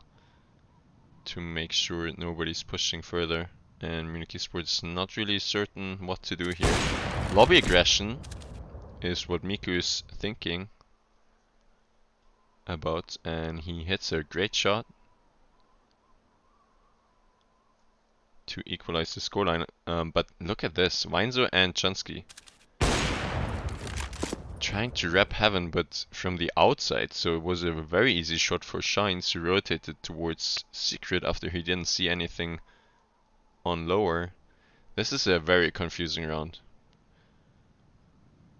to make sure nobody's pushing further. And Munich eSports not really certain what to do here. Lobby aggression is what Miku is thinking about, and he hits a great shot to equalize the scoreline. But look at this, Weinzo and Chansky trying to wrap Heaven, but from the outside, so it was a very easy shot for Shines, who rotated towards Secret after he didn't see anything on lower. This is a very confusing round.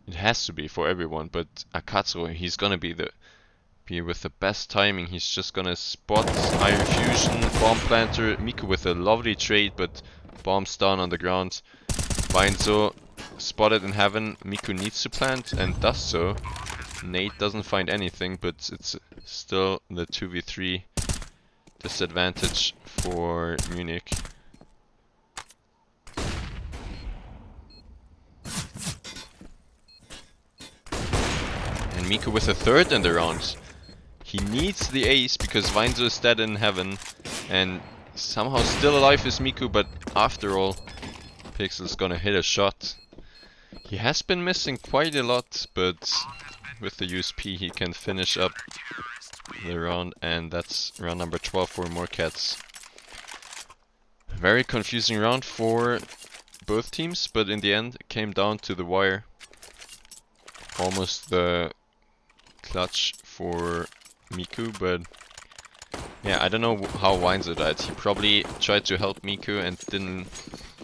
It has to be for everyone, but Akatsuro, he's gonna be with the best timing. He's just gonna spot Iron Fusion, Bomb Planter, Miku with a lovely trade, but bombs down on the ground. Weinzo spotted in Heaven, Miku needs to plant and does so. Nate doesn't find anything, but it's still the 2v3 disadvantage for Munich. And Miku with a third in the round. He needs the ace because Weinzo is dead in Heaven, and somehow still alive is Miku, but after all, Pixel's gonna hit a shot. He has been missing quite a lot, but with the USP he can finish up the round, and that's round number 12 for Morekats. Very confusing round for both teams, but in the end it came down to the wire. Almost the clutch for Miku, but yeah, I don't know how Weinzo died. He probably tried to help Miku and didn't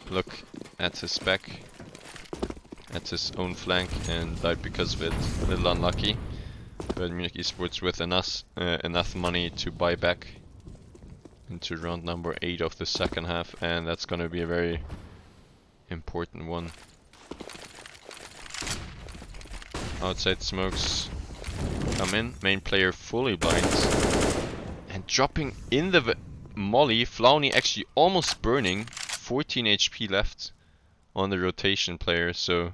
look at his back, at his own flank, and died because of it. A little unlucky, but Munich eSports with enough money to buy back into round number 8 of the second half, and that's gonna be a very important one. Outside smokes come in, main player fully blind, and dropping in the molly. Flowny actually almost burning, 14 HP left on the rotation player, so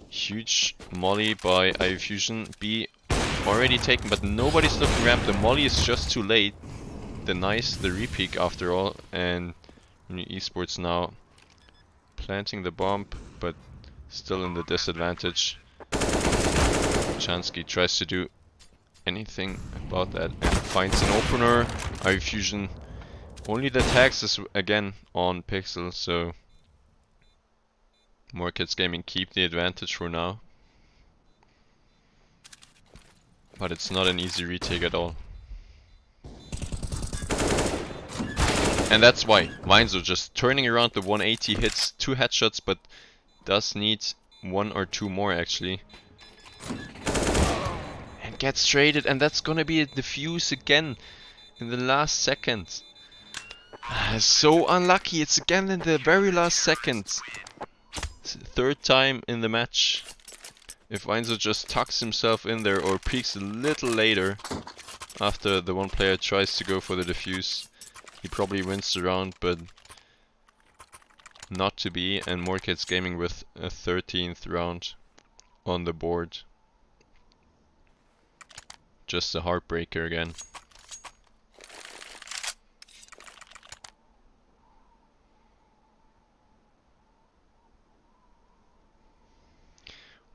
huge molly by IO Fusion. B already taken, but nobody's looking ramp. The molly is just too late. Denies the repeak after all, and eSports now planting the bomb, but still in the disadvantage. Chansky tries to do anything about that and finds an opener. IO Fusion only the tags is again on Pixel, so Morekats Gaming keep the advantage for now. But it's not an easy retake at all. And that's why Weinzo just turning around the 180, hits 2 headshots, but does need 1 or 2 more actually. And gets traded, and that's gonna be a defuse again in the last second. So unlucky, it's again in the very last second. It's the 3rd time in the match. If Weinzo just tucks himself in there or peeks a little later after the one player tries to go for the defuse, he probably wins the round, but not to be, and Morekats Gaming with a 13th round on the board. Just a heartbreaker again.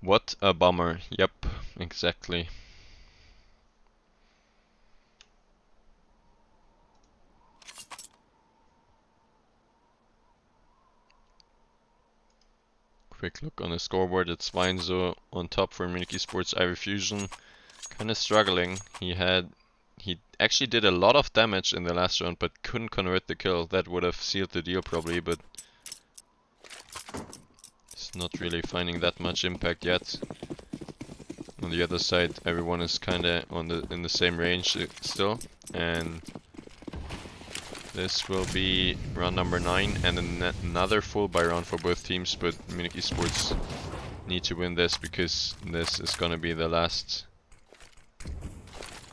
What a bummer. Yep, exactly. Quick look on the scoreboard. It's Weinzo on top for Munich eSports. Ivy Fusion kind of struggling. He actually did a lot of damage in the last round, but couldn't convert the kill. That would have sealed the deal probably, but it's not really finding that much impact yet. On the other side, everyone is kind of in the same range still, and this will be round number 9 and another full buy round for both teams, but Munich eSports need to win this because this is gonna be the last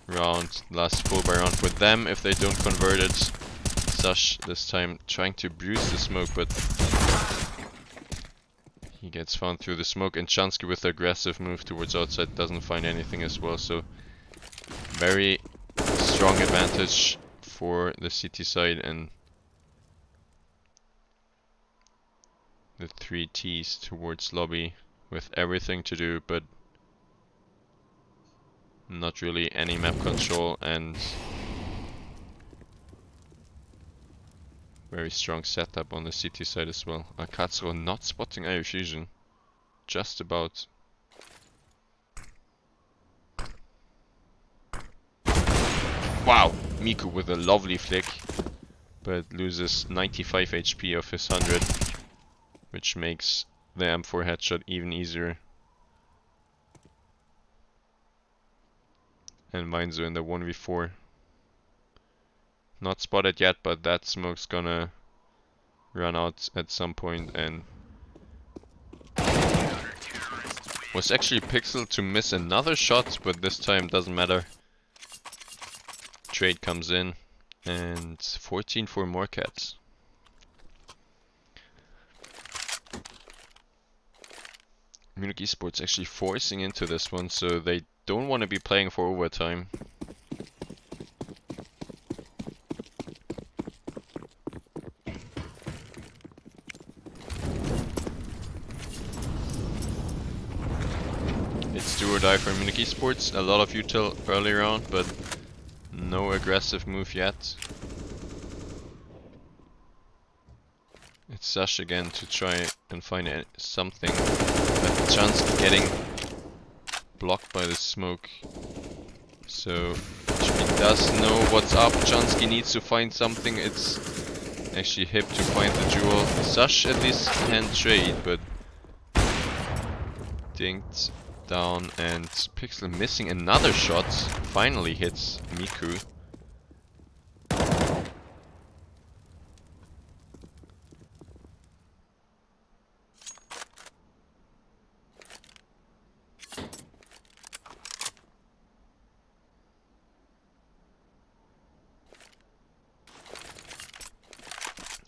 round, last full buy round for them if they don't convert it. Sash this time trying to bruise the smoke, but he gets found through the smoke, and Chansky with the aggressive move towards outside doesn't find anything as well, so very strong advantage for the city side, and the 3 T's towards lobby with everything to do, but not really any map control, and very strong setup on the city side as well. Katsuro not spotting Ivy Fusion. Just about. Wow! Miku with a lovely flick, but loses 95 HP of his 100, which makes the M4 headshot even easier. And Weinzo in the 1v4. Not spotted yet, but that smoke's gonna run out at some point, and was actually Pixel to miss another shot, but this time doesn't matter. Trade comes in, and 14 for Morekats. Munich eSports actually forcing into this one, so they don't want to be playing for overtime. It's do or die for Munich eSports. A lot of util early on, but no aggressive move yet. It's Sash again to try and find something, but Chance getting blocked by the smoke. So he does know what's up. Chansky needs to find something. It's actually hip to find the jewel. Sash at least can trade, but dinked down, and Pixel missing another shot. Finally hits Miku.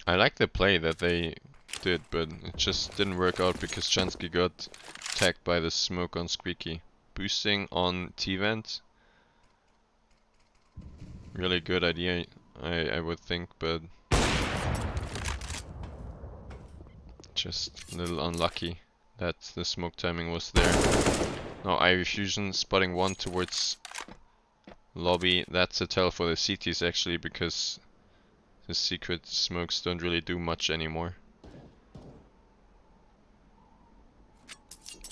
I like the play that they did, but it just didn't work out because Chansky got tagged by the smoke on Squeaky. Boosting on T-Vent. Really good idea, I would think, but just a little unlucky that the smoke timing was there. Now Ivy Fusion spotting one towards lobby. That's a tell for the CTs actually, because the secret smokes don't really do much anymore.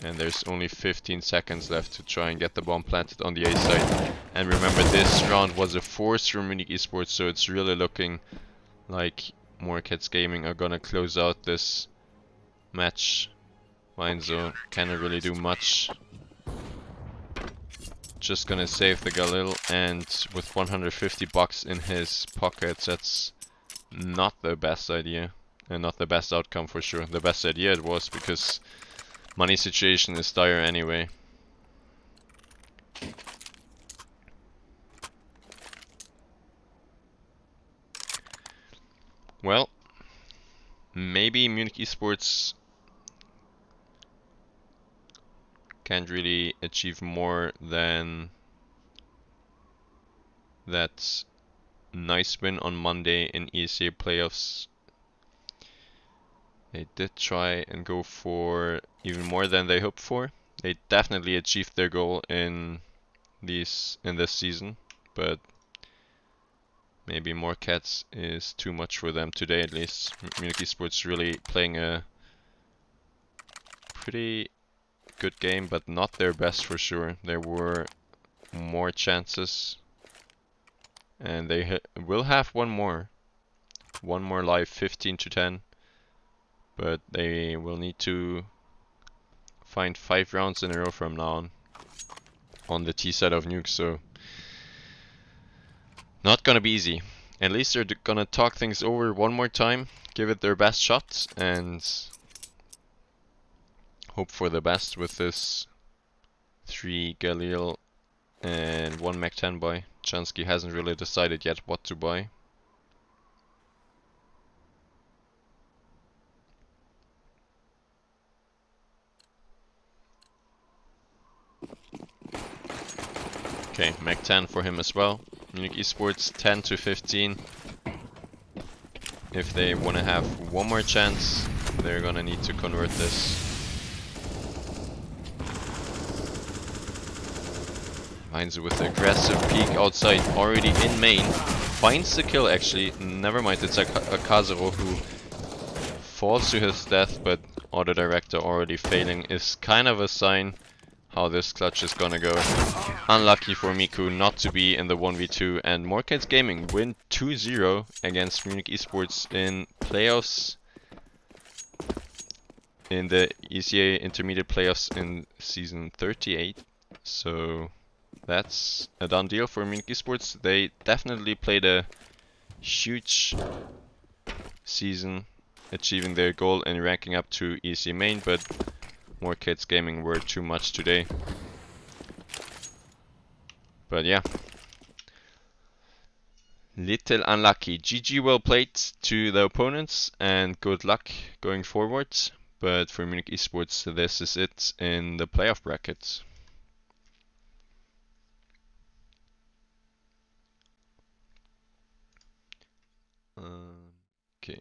And there's only 15 seconds left to try and get the bomb planted on the A side. And remember, this round was a force from Munich eSports, so it's really looking like Morekats Gaming are gonna close out this match. Weinzo cannot really do much. Just gonna save the Galil, and with 150 bucks in his pockets, that's not the best idea. And not the best outcome for sure. The best idea it was, because money situation is dire anyway. Well, maybe Munich eSports can't really achieve more than that nice win on Monday in ESEA playoffs. They did try and go for even more than they hoped for. They definitely achieved their goal in this season, but maybe Morekats is too much for them today at least. Munich eSports really playing a pretty good game, but not their best for sure. There were more chances, and they will have one more live, 15 to 10, but they will need to find 5 rounds in a row from now on the T side of Nuke, so not gonna be easy. At least they're gonna talk things over one more time, give it their best shot, and hope for the best with this 3 Galil and 1 Mach 10 buy. Chansky hasn't really decided yet what to buy. Okay, Mach 10 for him as well. Munich eSports 10 to 15. If they want to have one more chance, they're gonna need to convert this. Finds with aggressive peek outside, already in main. Finds the kill actually, never mind, it's a Kazero who falls to his death, but auto director already failing is kind of a sign how this clutch is gonna go. Unlucky for Miku not to be in the 1v2, and Morekats Gaming win 2-0 against Munich eSports in playoffs, in the ESEA intermediate playoffs in season 38. So that's a done deal for Munich eSports. They definitely played a huge season, achieving their goal and ranking up to ESEA main, but Morekats Gaming were too much today. But yeah, little unlucky. GG well played to the opponents and good luck going forward. But for Munich eSports, this is it in the playoff brackets. Okay.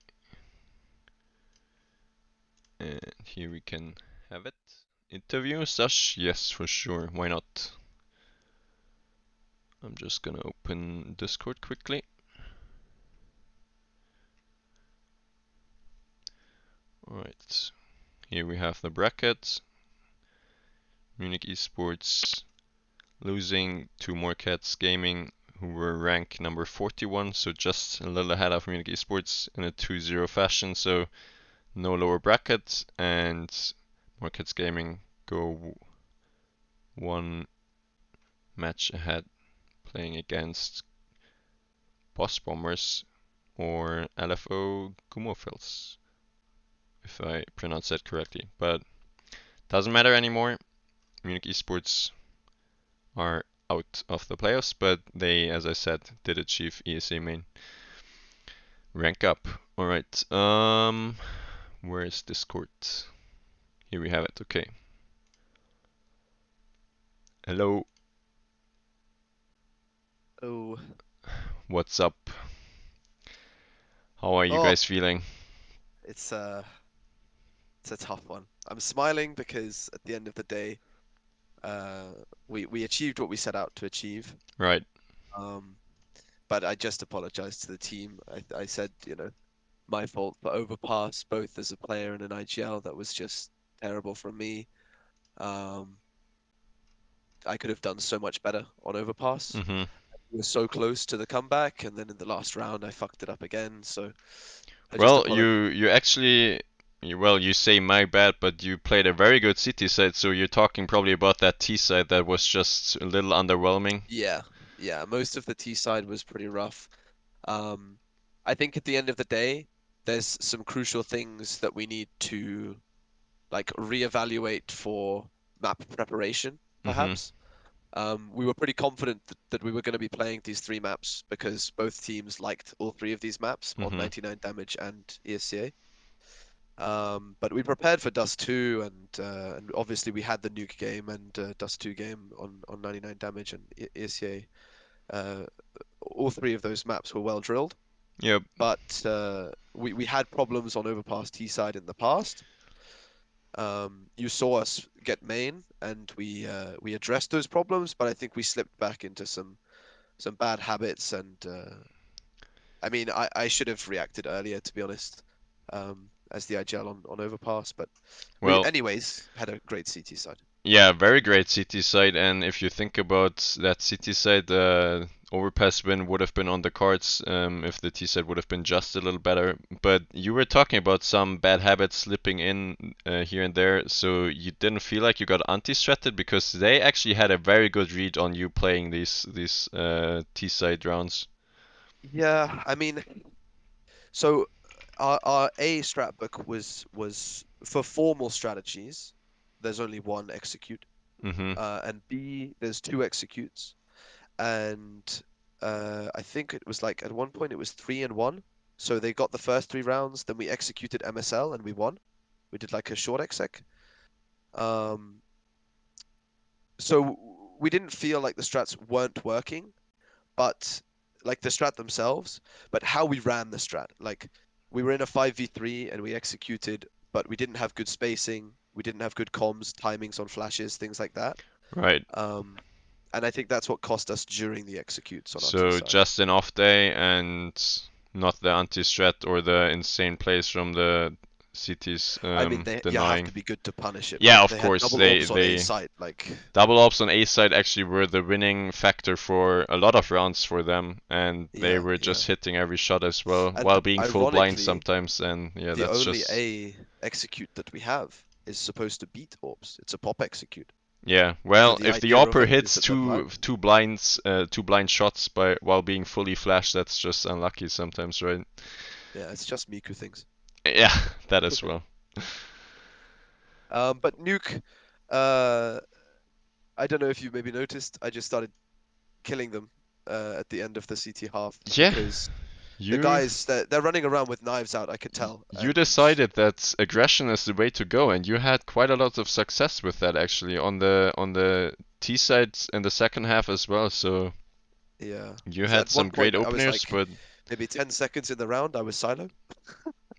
And here we can have it. Interview Sash? Yes, for sure. Why not? I'm just gonna open Discord quickly. Alright. Here we have the bracket. Munich eSports losing to Morekats Gaming, who were ranked number 41, so just a little ahead of Munich eSports in a 2-0 fashion, so no lower bracket, and Morekats Gaming go one match ahead, playing against Boss Bombers or LFO Gumophils, if I pronounce that correctly. But doesn't matter anymore. Munich eSports are out of the playoffs, but they, as I said, did achieve ESEA main rank up. Alright, where is Discord? Here we have it, okay. Hello. Oh. What's up? How are you guys feeling? It's a tough one. I'm smiling because at the end of the day, we achieved what we set out to achieve. Right. But I just apologize to the team. I said, my fault for overpass, both as a player and an IGL. That was just terrible from me. I could have done so much better on overpass. Mm-hmm. We were so close to the comeback, and then in the last round, I fucked it up again. So I just Well, apologize. you actually, you say my bad, but you played a very good CT side, so you're talking probably about that T side that was just a little underwhelming. Yeah, most of the T side was pretty rough. I think at the end of the day, there's some crucial things that we need to like reevaluate for map preparation, Mm-hmm. perhaps. We were pretty confident that we were going to be playing these 3 maps because both teams liked all 3 of these maps on Mm-hmm. 99 damage and ESCA. But we prepared for Dust 2 and obviously we had the Nuke game and Dust 2 game on 99 damage and ESCA. All 3 of those maps were well drilled, Yep. but we had problems on Overpass T side in the past. You saw us get main, and we addressed those problems, but I think we slipped back into some bad habits, and I mean I should have reacted earlier, to be honest. as the IGL on Overpass. But we, Well, anyways, had a great CT side. yeah, very great city side, and if you think about that city side, overpass win would have been on the cards if the T side would have been just a little better. But you were talking about some bad habits slipping in here and there, so you didn't feel like you got anti-stratted because they actually had a very good read on you playing these T side rounds. Yeah, I mean, so our A strat book was for formal strategies. There's only one execute, Mm-hmm. and B there's two executes, and I think it was like at one point it was 3-1. So they got the first three rounds, then we executed MSL and we won. We did like a short exec. Um, so we didn't feel like the strats weren't working, but like the strat themselves, but how we ran the strat. Like we were in a 5v3 and we executed, but we didn't have good spacing. We didn't have good comms, timings on flashes, things like that. Right. Um, and I think that's what cost us during the executes on our T So side. just an off day and not the anti-strat or the insane plays from the cities I mean, you have denying. to be good to punish it, Yeah, man. of They had course. double They orbs on A they site, like double ops on A side actually were the winning factor for a lot of rounds for them, and they yeah, were yeah. just hitting every shot as well, And while being full blind ironically, sometimes. And yeah, the that's only just A execute that we have is supposed to beat orbs. It's a pop execute. yeah. So Well, the if the idea of opper it is hits that they're blind. two blind shots by while being fully flashed, that's just unlucky sometimes, right? Yeah, it's just Miku things. Yeah, that as well. But Nuke, uh, I don't know if you maybe noticed, I just started killing them at the end of the CT half Yeah, because the you guys they're running around with knives out, I could tell, you and decided that aggression is the way to go, and you had quite a lot of success with that actually on the T side in the second half as well. So yeah, you because had at some one great point I was openers, like but maybe 10 seconds in the round I was silo.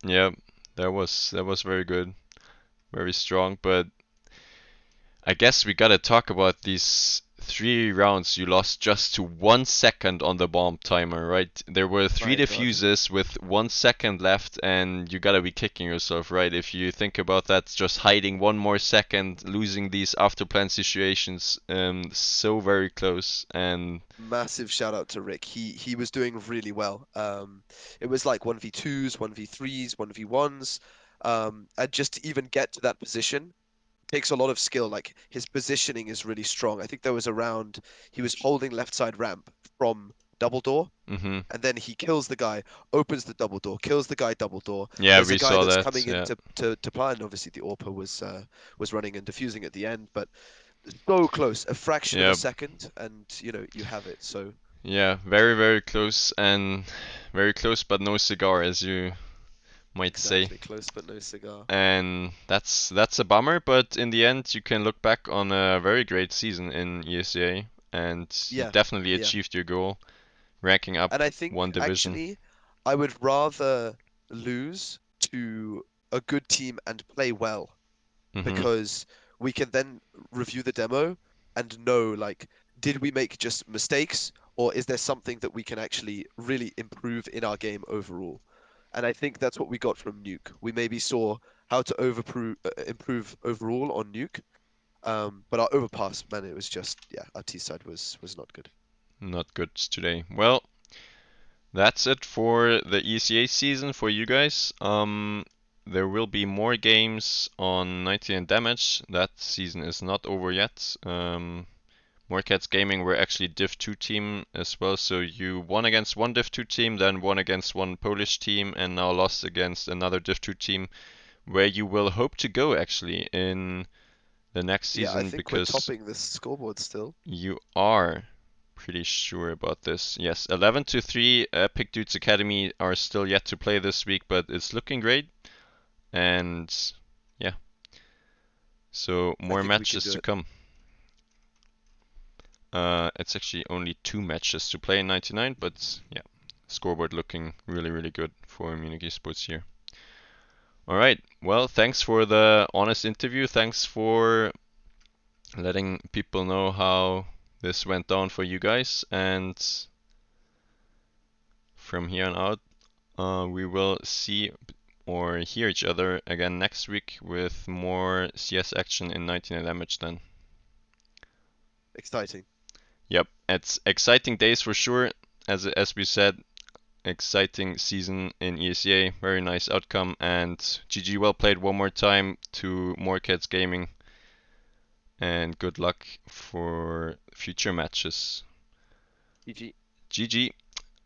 yeah, that was very good, very strong. But I guess we gotta talk about these three rounds you lost just to 1 second on the bomb timer, right? There were three My God. defuses with 1 second left, and you gotta be kicking yourself, right? If you think about that, just hiding one more second, losing these after plan situations, so very close. And Massive shout out to Rick. He was doing really well. It was like 1v2s, 1v3s, 1v1s. And just to even get to that position takes a lot of skill. Like his positioning is really strong. I think there was a round he was holding left side ramp from double door, hmm and then he kills the guy, opens the double door, kills the guy double door. yeah, There's a we guy saw that's that. coming in Yeah, to plan. Obviously, the AWPer was running and defusing at the end, but so close, a fraction of a yeah, second, and you have it. So yeah, very very close and very close, but no cigar, as you might say. exactly, close but no cigar. And that's a bummer, but in the end, you can look back on a very great season in ESEA, and you Yeah, definitely yeah. achieved your goal, ranking up And I one think division. actually I would rather lose to a good team and play well hmm because we can then review the demo and know like did we make just mistakes or is there something that we can actually really improve in our game overall? And I think that's what we got from Nuke. We maybe saw how to improve overall on Nuke, but our overpass, man, it was just yeah, our T side was not good. Not good today. Well, that's it for the ECA season for you guys. There will be more games on 90 and Damage. That season is not over yet. Morekats Gaming were actually Div 2 team as well, so you won against one Div 2 team, then won against one Polish team, and now lost against another Div 2 team, where you will hope to go actually in the next Yeah, I season think we're because topping this scoreboard still. you are pretty sure about this. Yes, 11 to 3, Epic Dudes Academy are still yet to play this week, but it's looking great, and yeah, so I more think we can matches do to it. come. It's actually only two matches to play in 99, but yeah, scoreboard looking really, really good for Munich eSports here. All right, well, thanks for the honest interview. Thanks for letting people know how this went down for you guys. And from here on out, we will see or hear each other again next week with more CS action in 99 damage then. Exciting. Yep, it's exciting days for sure. As we said, exciting season in ESEA, very nice outcome, and GG, well played one more time to Morekats Gaming, and good luck for future matches. GG. GG,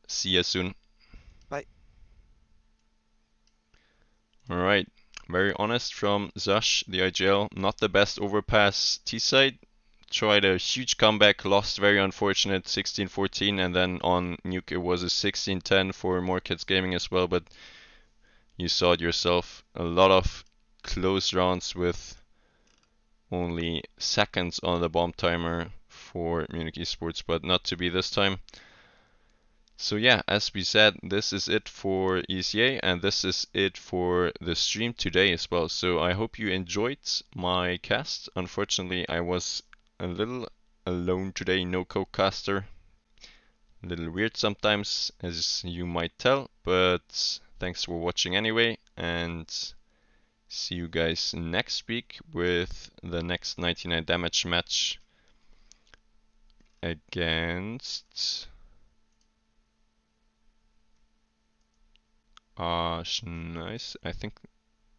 see you soon. Bye. Alright, very honest from Zash, the IGL, not the best overpass T-side. Tried a huge comeback, lost very unfortunate 16-14, and then on Nuke it was a 16-10 for Morekats Gaming as well, but you saw it yourself. A lot of close rounds with only seconds on the bomb timer for Munich eSports, but not to be this time. So yeah, as we said, this is it for ESEA, and this is it for the stream today as well. So I hope you enjoyed my cast. Unfortunately, I was a little alone today, no co-caster. A little weird sometimes, as you might tell, but thanks for watching anyway, and see you guys next week with the next 99 damage match against Schneis, I think.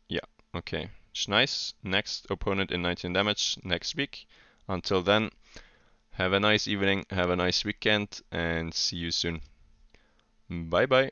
Yeah, okay. Schneis, next opponent in 19 damage next week. Until then, have a nice evening, have a nice weekend, and see you soon. Bye bye.